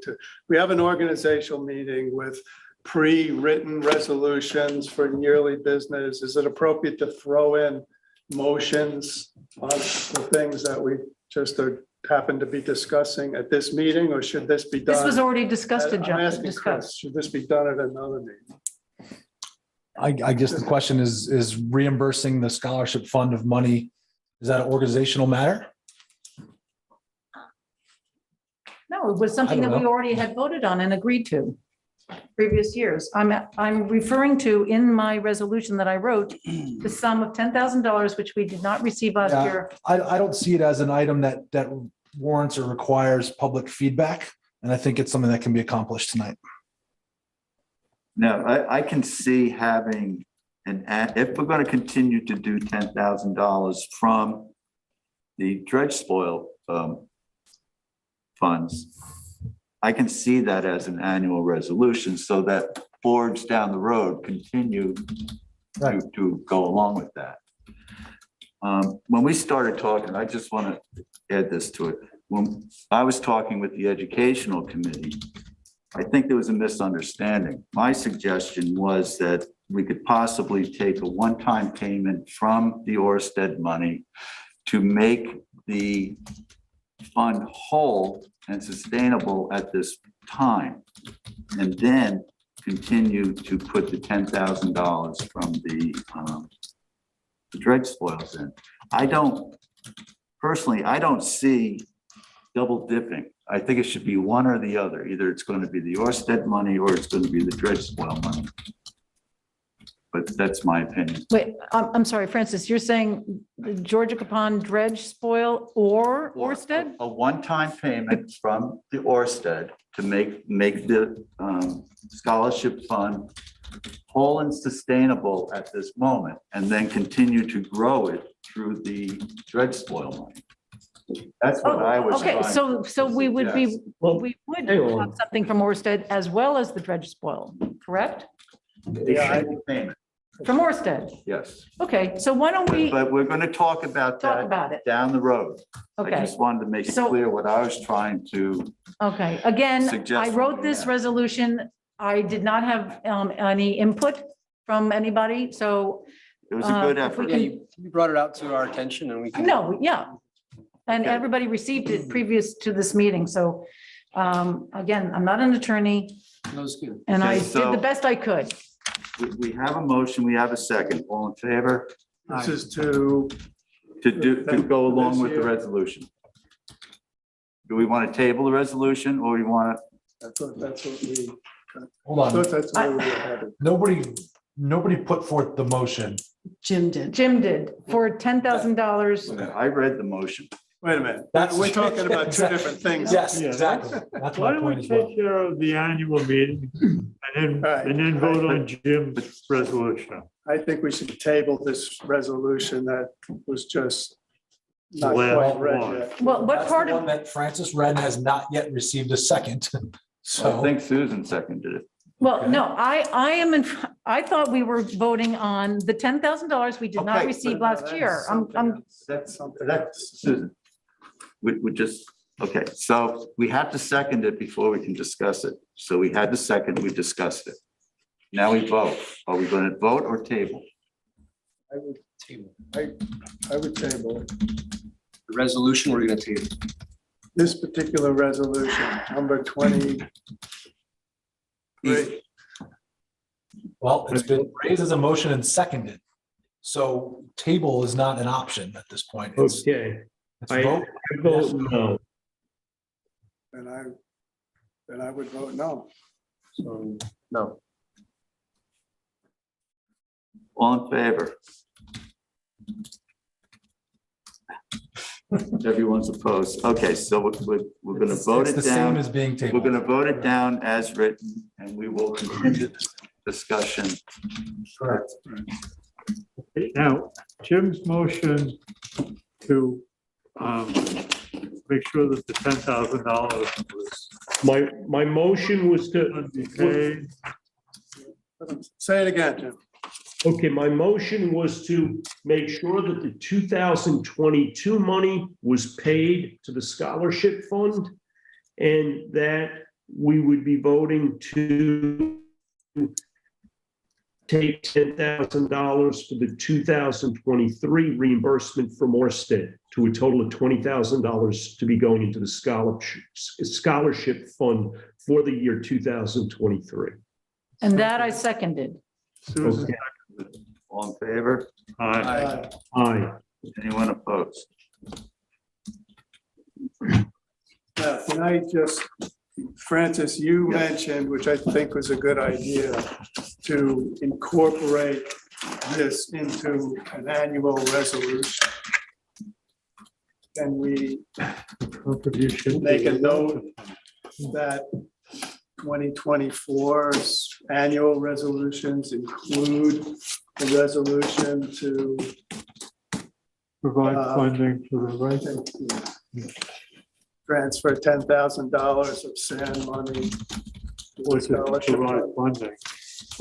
We have an organizational meeting with pre-written resolutions for yearly business. Is it appropriate to throw in motions on the things that we just happen to be discussing at this meeting, or should this be done? This was already discussed. I'm asking Chris, should this be done at another meeting? I guess the question is reimbursing the scholarship fund of money, is that an organizational matter? No, it was something I don't that we know. already had voted on and agreed to previous years. I'm referring to in my resolution that I wrote, the sum of $10,000, which we did not receive last Yeah. year. I don't see it as an item that warrants or requires public feedback. And I think it's something that can be accomplished tonight. no, I can see having if we're going to continue to do $10,000 from the dredge spoil funds, I can see that as an annual resolution so that boards down the road continue to go along with that. When we started talking, I just want to add this to it. When I was talking with the educational committee, I think there was a misunderstanding. My suggestion was that we could possibly take a one-time payment from the Orsted money to make the fund whole and sustainable at this time. And then continue to put the $10,000 from the dredge spoils in. Personally, I don't see double dipping. I think it should be one or the other. Either it's going to be the Orsted money or it's going to be the dredge spoil money. But that's my opinion. Wait, I'm sorry, Francis, you're saying the Georgia Capon dredge spoil or Orsted? A one-time payment from the Orsted to make the scholarship fund whole and sustainable at this moment, and then continue to grow it through the dredge spoil money. That's what I was Okay, trying so to we would be, suggest. we would hang on. have something from Orsted as well as the dredge spoil, correct? A single payment, From Orsted. yes. Okay, so why don't we But we're going to talk about talk that about it? down the road. I Okay, just wanted to make it So- clear what I was trying to okay. Again, I suggest. wrote this resolution. I did not have any input from anybody, so It was a good if we effort. Yeah, you brought it out to our attention and we can. no, yeah. And Okay. everybody received it previous to this meeting, so again, I'm not an attorney That was good. and I Okay, did so- the best I could. We have a motion, we have a second. All in favor? This is to, To go along with the This year. resolution. Do we want to table the resolution or we want I thought that's what we, Hold I on. thought that's where we were headed. Nobody put forth the motion. Jim did. Jim did for $10,000. to, I read the motion. Wait a minute, That's- we're talking about two different things. Yes, Yeah. exactly. That's Why my don't we point as well. take care of the annual meeting Right. and then vote on Jim's resolution? I think we should table this resolution that was just not Last quite read one. yet. Well, what That's the part one of, that Francis Redden has not yet received a second. I So, think Susan seconded it. well, Okay. no, I am in, I thought we were voting on the $10,000 we did not Okay, receive But no, last year. that's I'm, something else. That's Something that's Susan. We just, okay, so we have to second it before we can discuss it. So we had the second, we discussed it. Now we vote. Are we going to vote or table? I would table. I would table it. The resolution, we're gonna table. This particular resolution, number 20. well, it's been raised as a motion and seconded. So table is not an option at this point. It's Okay, I vote. vote no. Then I would vote no. So, no. All in favor? Everyone's opposed. Okay, so we're going to vote It's it the same down. as being We're tabled. going to vote it down as written and we will continue this discussion. Correct. Now, Jim's motion to make sure that the $10,000 was My motion was to, paid. Say it again, Jim. okay, my motion was to make sure that the 2022 money was paid to the scholarship fund and that we would be voting to take $10,000 for the 2023 reimbursement from Orsted to a total of $20,000 to be going into the scholarship fund for the year 2023. and that I seconded. Susan, Okay. All in favor? aye. Aye. Anyone opposed? Can I just, Francis, you mentioned, which I think was a good idea, to incorporate this into an annual resolution. Can we Contribution. make a note that 2024's annual resolutions include the resolution to Provide funding to the right. transfer $10,000 of sand money to the scholarship Provide fund? funding.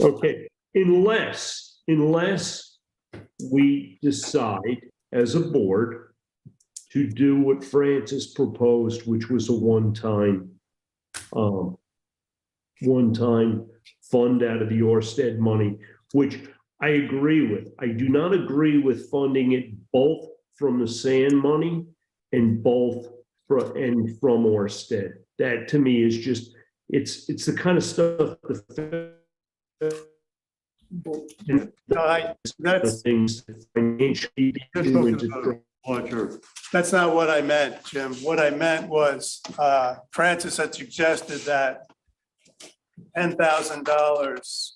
Okay, unless we decide as a board to do what Francis proposed, which was a one-time fund out of the Orsted money, which I agree with. I do not agree with funding it both from the sand money and from Orsted. That to me is just, it's the kind of stuff the No, The that's, things that financially Just do talking into- about larger, that's not what I meant, Jim. What I meant was, Francis had suggested that $10,000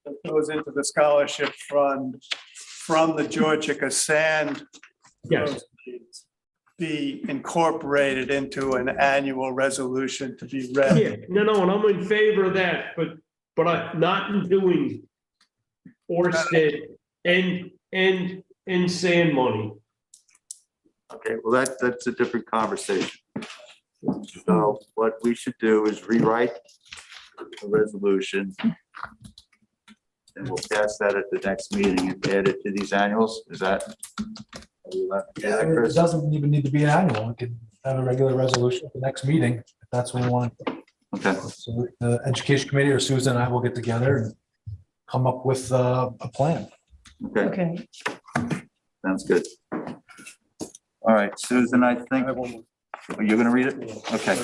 that goes into the scholarship fund from the Georgia Sand Yes, proceeds be incorporated into an annual resolution to be read. yeah, no, and I'm in favor of that, but I'm not in doing Orsted and sand money. Okay, well, that's a different conversation. So what we should do is rewrite the resolution. And we'll pass that at the next meeting and add it to these annuals. Is that? It doesn't even need to be an annual. We could have a regular resolution at the next meeting, if that's what we want. Okay, So the education committee or Susan and I will get together and come up with a plan. okay, Okay, sounds good. All right, Susan, I think, you're gonna read it? Okay,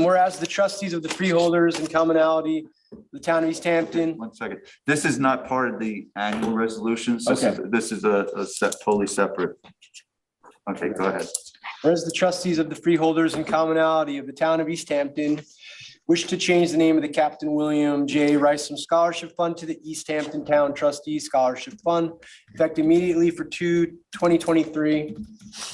Whereas the trustees of the freeholders and commonality, of the town of East Hampton, 1 second. This is not part of the annual resolutions. Okay. This is a totally separate. Okay, go ahead. whereas the trustees of the freeholders and commonality of the town of East Hampton wish to change the name of the Captain William J. Rysam Scholarship Fund to the East Hampton Town Trustees Scholarship Fund, effective immediately for 2023.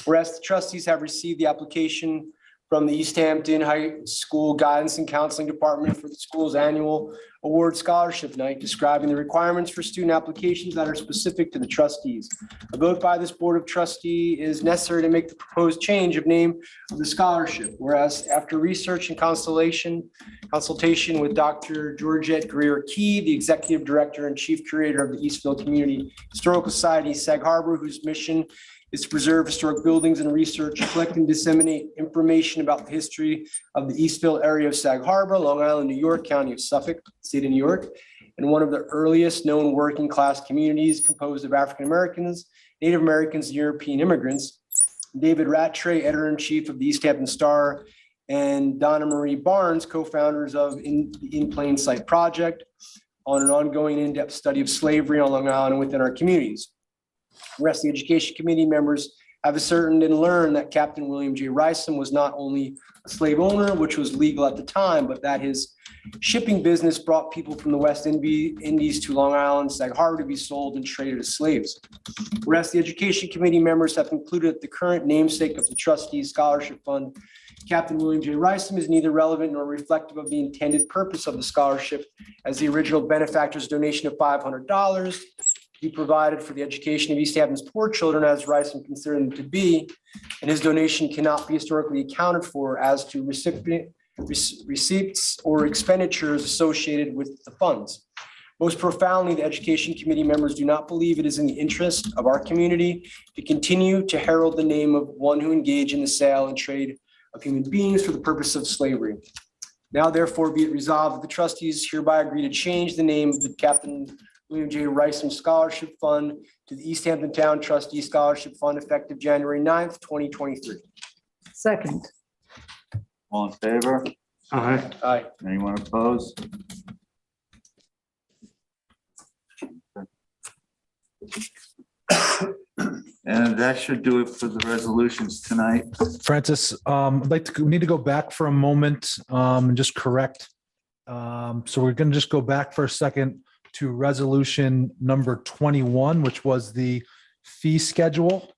Whereas the trustees have received the application from the East Hampton High School Guidance and Counseling Department for the school's annual award scholarship night, describing the requirements for student applications that are specific to the trustees. A vote by this Board of Trustee is necessary to make the proposed change of name of the scholarship. Whereas after research and consultation with Dr. Georgette Greer Key, the Executive Director and Chief Curator of the Eastville Community Historical Society, Sag Harbor, whose mission is to preserve historic buildings and research, collect and disseminate information about the history of the Eastville area of Sag Harbor, Long Island, New York, County of Suffolk, State of New York, and one of the earliest known working class communities composed of African Americans, Native Americans, and European immigrants. David Rattray, Editor-in-Chief of the East Hampton Star, and Donna Marie Barnes, co-founders of In Plain Sight Project, on an ongoing in-depth study of slavery on Long Island and within our communities. The rest of the Education Committee members have ascertained and learned that Captain William J. Rysam was not only a slave owner, which was legal at the time, but that his shipping business brought people from the West Indies to Long Island, Sag Harbor to be sold and traded as slaves. The rest of the Education Committee members have concluded that the current namesake of the Trustees Scholarship Fund, Captain William J. Rysam, is neither relevant nor reflective of the intended purpose of the scholarship, as the original benefactor's donation of $500 be provided for the education of East Hampton's poor children, as Rysam considered them to be, and his donation cannot be historically accounted for as to receipts or expenditures associated with the funds. Most profoundly, the Education Committee members do not believe it is in the interest of our community to continue to herald the name of one who engaged in the sale and trade of human beings for the purpose of slavery. Now therefore be it resolved that the trustees hereby agree to change the name of the Captain William J. Rysam Scholarship Fund to the East Hampton Town Trustee Scholarship Fund, effective January 9th, 2023. second. All in favor? aye, Aye. Anyone opposed? And that should do it for the resolutions tonight. Francis, we need to go back for a moment and just correct. So we're going to just go back for a second to resolution number 21, which was the fee schedule.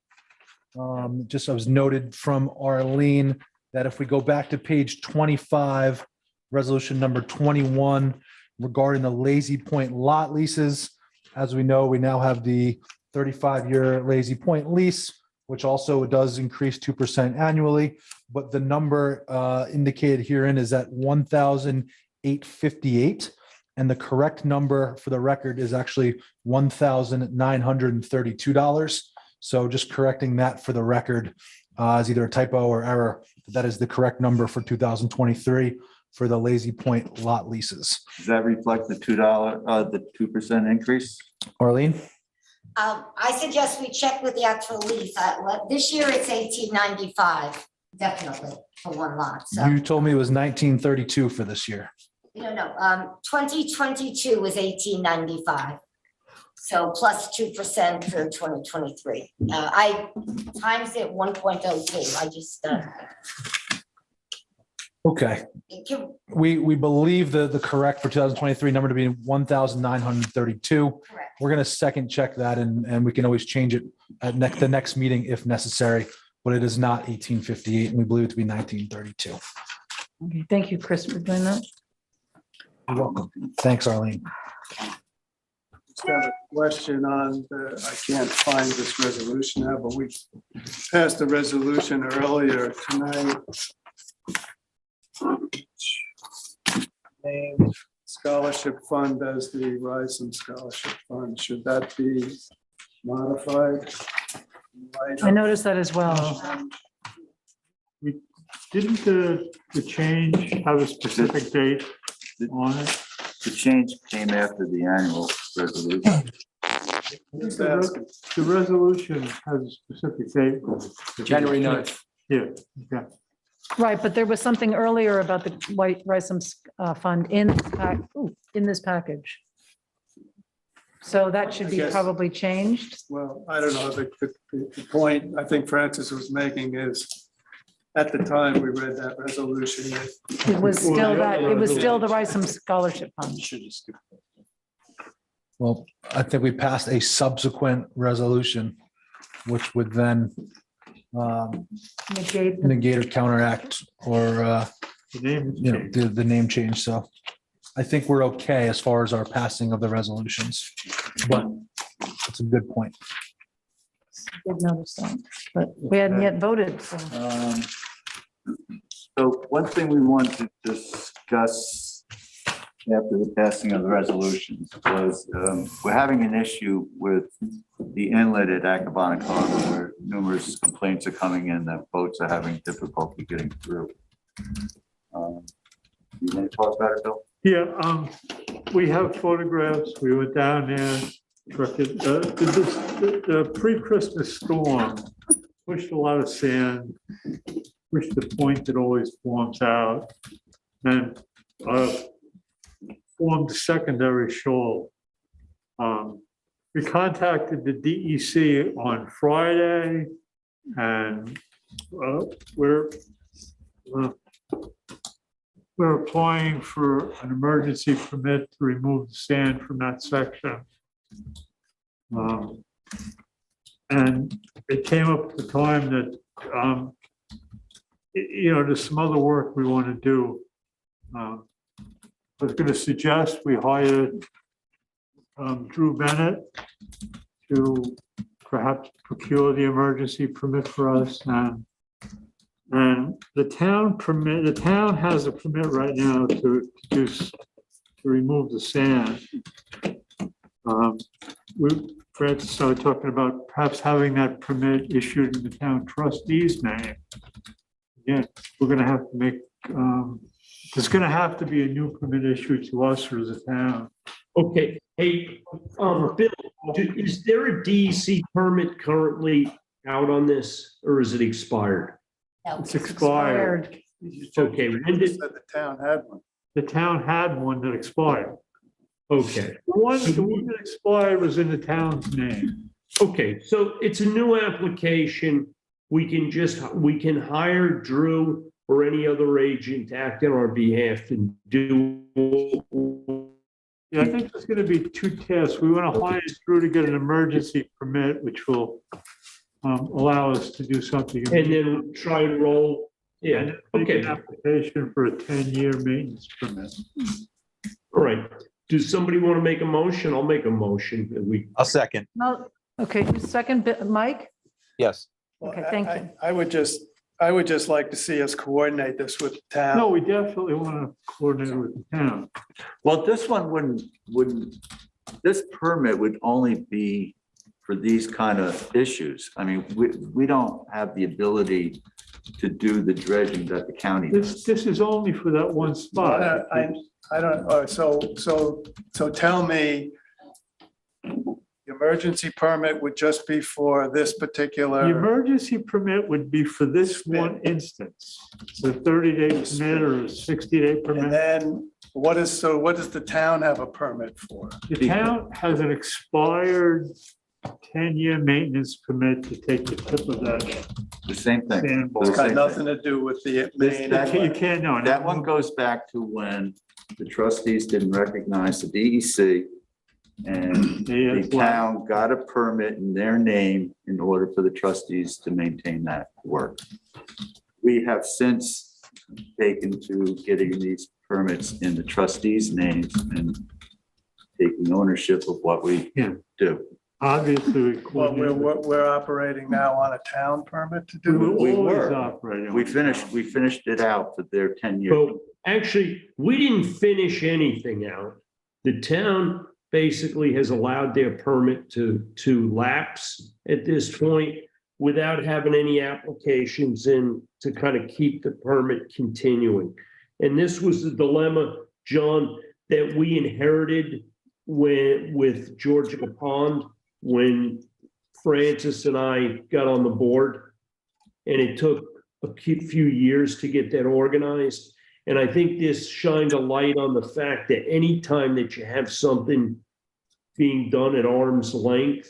Just I was noted from Arlene that if we go back to page 25, resolution number 21 regarding the Lazy Point lot leases. As we know, we now have the 35-year Lazy Point lease, which also does increase 2% annually. But the number indicated herein is at $1,858. And the correct number for the record is actually $1,932. So just correcting that for the record is either a typo or error. That is the correct number for 2023 for the Lazy Point lot leases. Does that reflect the the 2% increase? Arlene? I suggest we check with the actual lease. This year it's 1895, definitely for one lot, so. You told me it was 1932 for this year. No, 2022 was 1895. So plus 2% for 2023. I times it 1.02. I just, Okay, it can- we believe the correct for 2023 number to be 1,932. correct. We're going to second check that and we can always change it at the next meeting if necessary, but it is not 1858 and we believe it to be 1932. Okay, thank you, Chris, for doing that. You're welcome. Thanks, Arlene. Just have a question on I can't find this resolution now, but we passed a resolution earlier tonight. Named Scholarship Fund as the Rising Scholarship Fund. Should that be modified? I noticed that as well. Didn't the change have a specific date on it? The change came after the annual resolution. Just asking. The resolution has a specific date. January 9th. Yeah, okay. Right, but there was something earlier about the White Rising Fund in this package. So that should be I guess- probably changed. Well, I don't know. The point I think Francis was making is at the time we read that resolution, It was still the Rising Scholarship Fund. Well, I think we passed a subsequent resolution, which would then Negate the- negate or counteract or, The name. you know, the name change. So I think we're okay as far as our passing of the resolutions, but it's a good point. Did notice that, but we hadn't yet voted, so. So one thing we wanted to discuss after the passing of the resolutions was we're having an issue with the inlet at Accabonac Harbor where numerous complaints are coming in that boats are having difficulty getting through. You want to talk about it, Bill? Yeah, we have photographs. We went down there. The pre-Christmas storm pushed a lot of sand, pushed the point that always forms out, and formed a secondary shoal. We contacted the DEC on Friday, and we're applying for an emergency permit to remove the sand from that section. And it came up at the time that, there's some other work we want to do. I was going to suggest we hired Drew Bennett to perhaps procure the emergency permit for us. And the town has a permit right now to remove the sand. Francis started talking about perhaps having that permit issued in the town trustees' name. Again, we're gonna have to make, there's gonna have to be a new permit issued to us or as a town. Okay, hey, Bill, is there a DEC permit currently out on this, or is it expired? No. It's expired. Okay, when did, said the town had one. The town had one that expired. okay, The one that expired was in the town's name. okay, so it's a new application. We can hire Drew or any other agent to act on our behalf and do. Yeah, I think there's gonna be two tests. We want to hire Drew to get an emergency permit, which will allow us to do something. And then try and roll, yeah, And then make an okay, application for a 10-year maintenance permit. all right. Does somebody want to make a motion? I'll make a motion that we, I'll second. Well, okay, second, Mike? Yes. Okay, thank you. I would just like to see us coordinate this with the town. No, we definitely want to coordinate with the town. Well, this one wouldn't, this permit would only be for these kind of issues. I mean, we don't have the ability to do the dredging that the county does. This is only for that one spot. I don't, so tell me, the emergency permit would just be for this The particular, emergency permit would be for this one instance. It's a 30-day permit or a 60-day and permit. then what does the town have a permit for? The town has an expired 10-year maintenance permit to take the tip of that The same thing. sand. The It's got same nothing thing. to do with the This- main. that- You can't, no. That one goes back to when the trustees didn't recognize the DEC. And the town got a permit in their name in order for the trustees to maintain that work. We have since taken to getting these permits in the trustees' names and taking ownership of what we Yeah. do. Obviously. Well, we're operating now on a town permit to do it. We always were. operating We on finished it out for their 10-year. Well, actually, we didn't finish anything out. The town basically has allowed their permit to lapse at this point without having any applications in to kind of keep the permit continuing. And this was the dilemma, John, that we inherited with Georgia Pond when Francis and I got on the board. And it took a few years to get that organized. And I think this shined a light on the fact that anytime that you have something being done at arm's length,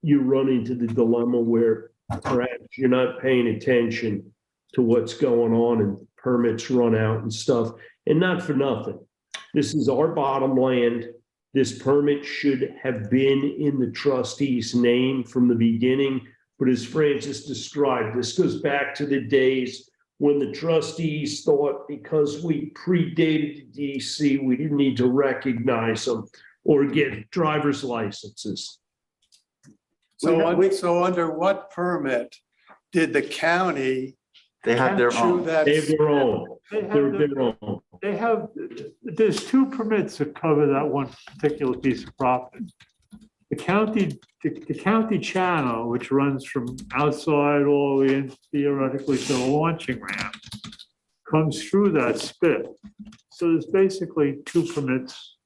you run into the dilemma where perhaps you're not paying attention to what's going on and permits run out and stuff. And not for nothing. This is our bottom land. This permit should have been in the trustee's name from the beginning. But as Francis described, this goes back to the days when the trustees thought because we predated the DC, we didn't need to recognize them or get driver's licenses. So under what permit did the county? They had their chew own. that- They have their own. They have They're their- their own. They have, there's two permits that cover that one particular piece of property. The county channel, which runs from outside all the way in theoretically to the launching ramp, comes through that spit. So there's basically two permits.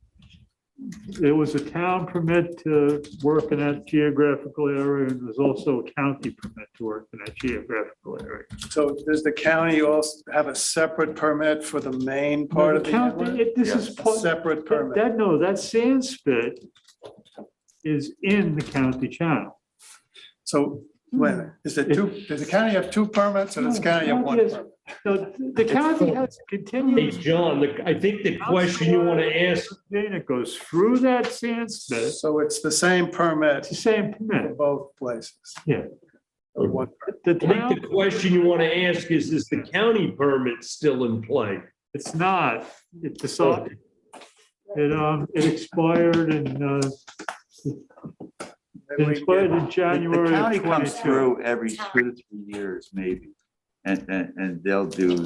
There was a town permit to work in that geographical area, and there's also a county permit to work in that geographical area. So does the county also have a separate permit for the main part of the inlet? This Yes. is A separate permit. that sand spit is in the county channel. So when, is it two, does the county have two permits or does the county have one Yes. permit? So the county has Hey, continuous. John, I think the question you want to ask, It goes through that sand spit, So it's the same permit it's the same for permit. both places? Yeah. Or one permit? The I think town, the question you want to ask is the county permit still in play? it's not, it decided, it expired in, it expired in The January of county comes 22. through every 2 to 3 years, maybe. And they'll do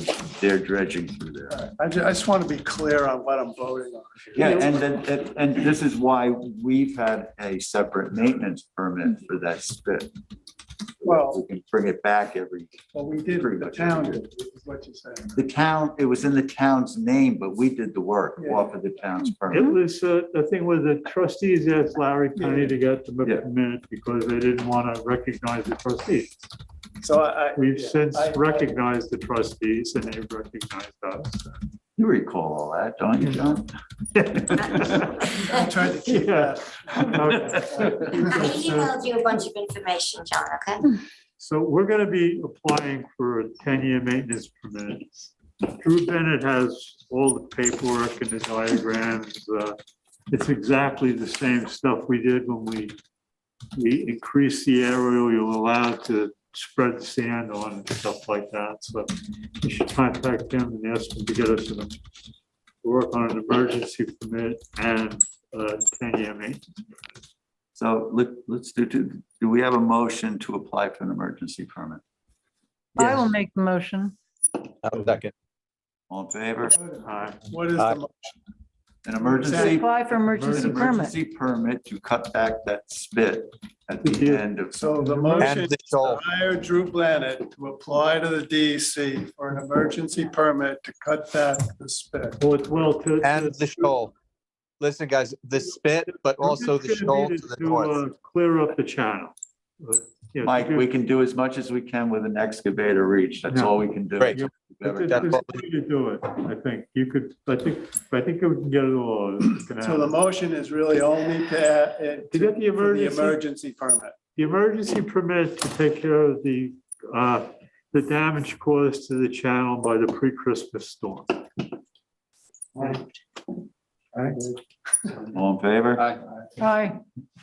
their dredging through there. I just want to be clear on what I'm voting on. Yeah, and then, and this is why we've had a separate maintenance permit for that spit. Well- We can bring it back Well, we did, Pretty the much town every did, is what you're saying. the town, it was in the town's name, but we did the work Yeah. off of the town's It permit. was, the thing with the trustees asked Larry Penny to get the Yeah. permit because they didn't want to recognize the trustees. So We've yeah, since I- recognized the trustees and they've recognized us. You recall all that, don't you, John? I tried to keep Yeah. that. I emailed you a bunch of information, John, okay? So we're gonna be applying for a 10-year maintenance permit. Drew Bennett has all the paperwork and the diagrams. It's exactly the same stuff we did when we increased the area you're allowed to spread the sand on and stuff like that. So you should contact him and ask him to get us to work on an emergency permit and a 10-year maintenance. So let's do we have a motion to apply for an emergency permit? I will make the motion. Second. All in favor? What is the, An To emergency, apply for an emergency permit. emergency permit to cut back that spit at the end of. so the motion is to hire Drew Bennett to apply to the DEC for an emergency permit to cut back the spit. Well, to. And the shoal. listen, guys, the spit, but also the shoal to the north. Clear up the channel. Yeah, Mike, we can do as much as we can with an excavator reach. That's all we can do. Great. There's That's a what way to do it. I think you could, I think we can get it all. So the motion is really only to get the for emergency permit. The emergency permit to take care of the damage caused to the channel by the pre-Christmas storm. All in favor? Aye.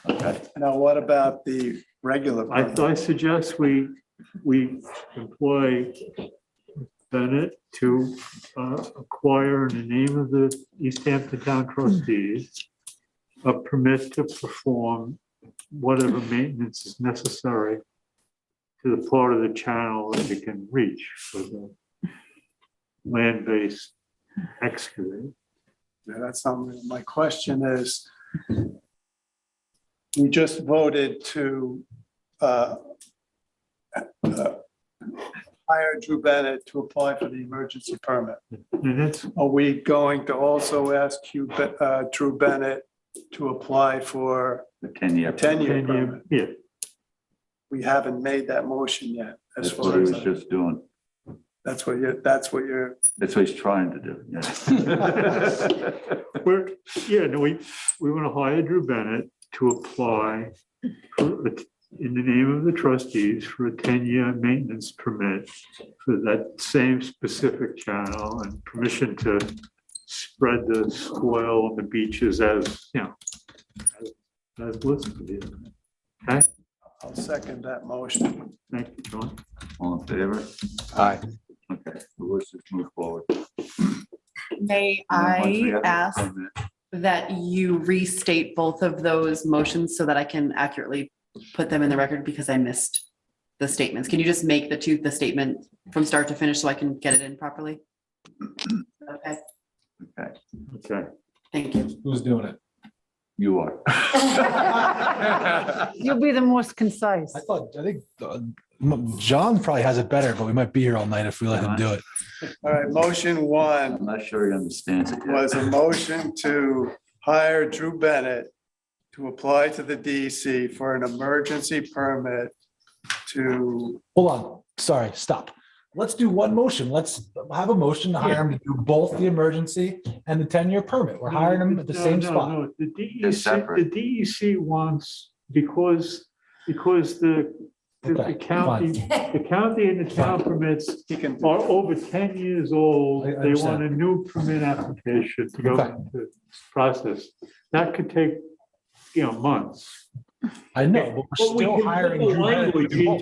Okay. Now, what about the regular? permit? I suggest we employ Bennett to acquire in the name of the East Hampton Town Trustees a permit to perform whatever maintenance is necessary to the part of the channel that we can reach for the land-based excavator. Yeah, that's something, my question is, we just voted to hire Drew Bennett to apply for the emergency permit. And it's, Are we going to also ask Drew Bennett to apply for The 10-year. 10-year permit? yeah, We haven't made that motion yet. As That's what far he as, was just doing. that's what you're, That's what he's trying to do. Yeah. we want to hire Drew Bennett to apply in the name of the trustees for a 10-year maintenance permit for that same specific channel and permission to spread the soil on the beaches as, you know, as listed here. Okay, I'll second that motion. thank you, John. All in favor? Aye. Okay, so let's just move forward. May And then once we I have the ask permit- that you restate both of those motions so that I can accurately put them in the record because I missed the statements? Can you just make the statement from start to finish so I can get it in properly? Okay, Okay, Okay. thank you. Who's doing it? you are. You'll be the most concise. I think John probably has it better, but we might be here all night if we let him do it. All right, motion one I'm not sure he understands it yet. was a motion to hire Drew Bennett to apply to the DEC for an emergency permit to, Hold on, sorry, stop. Let's do one motion. Let's have a motion to hire him to do both the emergency and the 10-year permit. We're hiring him at the same spot. No, the They're DEC, separate. the DEC wants, because the Okay, county, the county and the town permits he can, are over 10 years old. I They understand. want a new permit application to go Okay. into the process. That could take, months. I know, but we're But we still can hiring. put the Drew Bennett to language do both.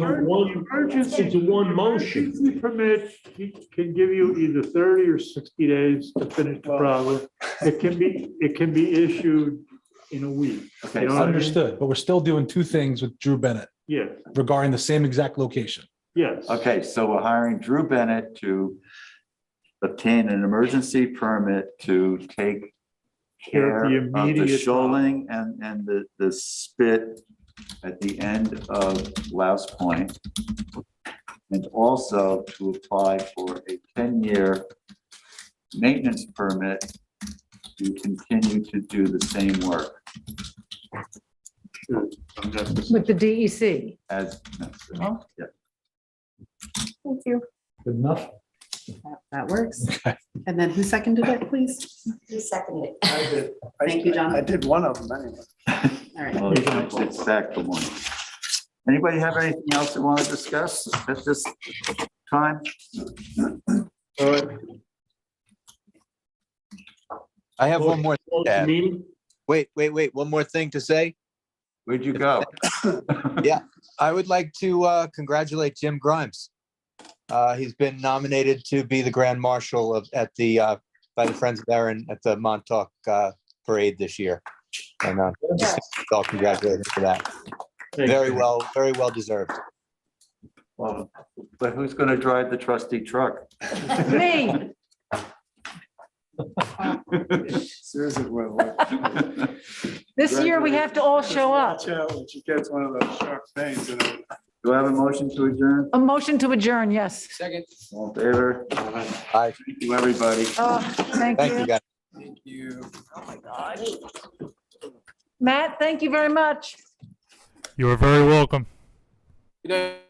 into one motion. Emergency permit, he can give you either 30 or 60 days to finish the problem. It can be issued in a week. Okay, You know what I mean? Understood, but we're still doing two things with Drew Bennett Yes, regarding the same exact location. yes. Okay, so we're hiring Drew Bennett to obtain an emergency permit to take care The of the immediate shoaling and the spit at the end of Louse Point. And also to apply for a 10-year maintenance permit to continue to do the same work With the DEC. as necessary. Yeah. Thank you. Good enough? That works. Okay. And then who seconded it, please? You seconded it. I did. Thank you, John. I did one of them anyway. All right. Well, it's back to one. Anybody have anything else they want to discuss at this time? All right, I have one more. Close the Yeah. meeting. Wait, one more thing to say. Where'd you go? I would like to congratulate Jim Grimes. He's been nominated to be the Grand Marshal by the Friends of Erin at the Montauk Parade this year. And I'll congratulate him for that. Thank Very you. well deserved. Well, but who's going to drive the trusty truck? Me. Susan will. This year we have to all show up. Watch out when she gets one of those sharp things. Do I have a motion to adjourn? A motion to adjourn, yes. Second. All in favor? Aye. Thank you, everybody. Thank Thank you. you, guys. Thank you. you. Matt, thank you very much. You are very welcome. Good night.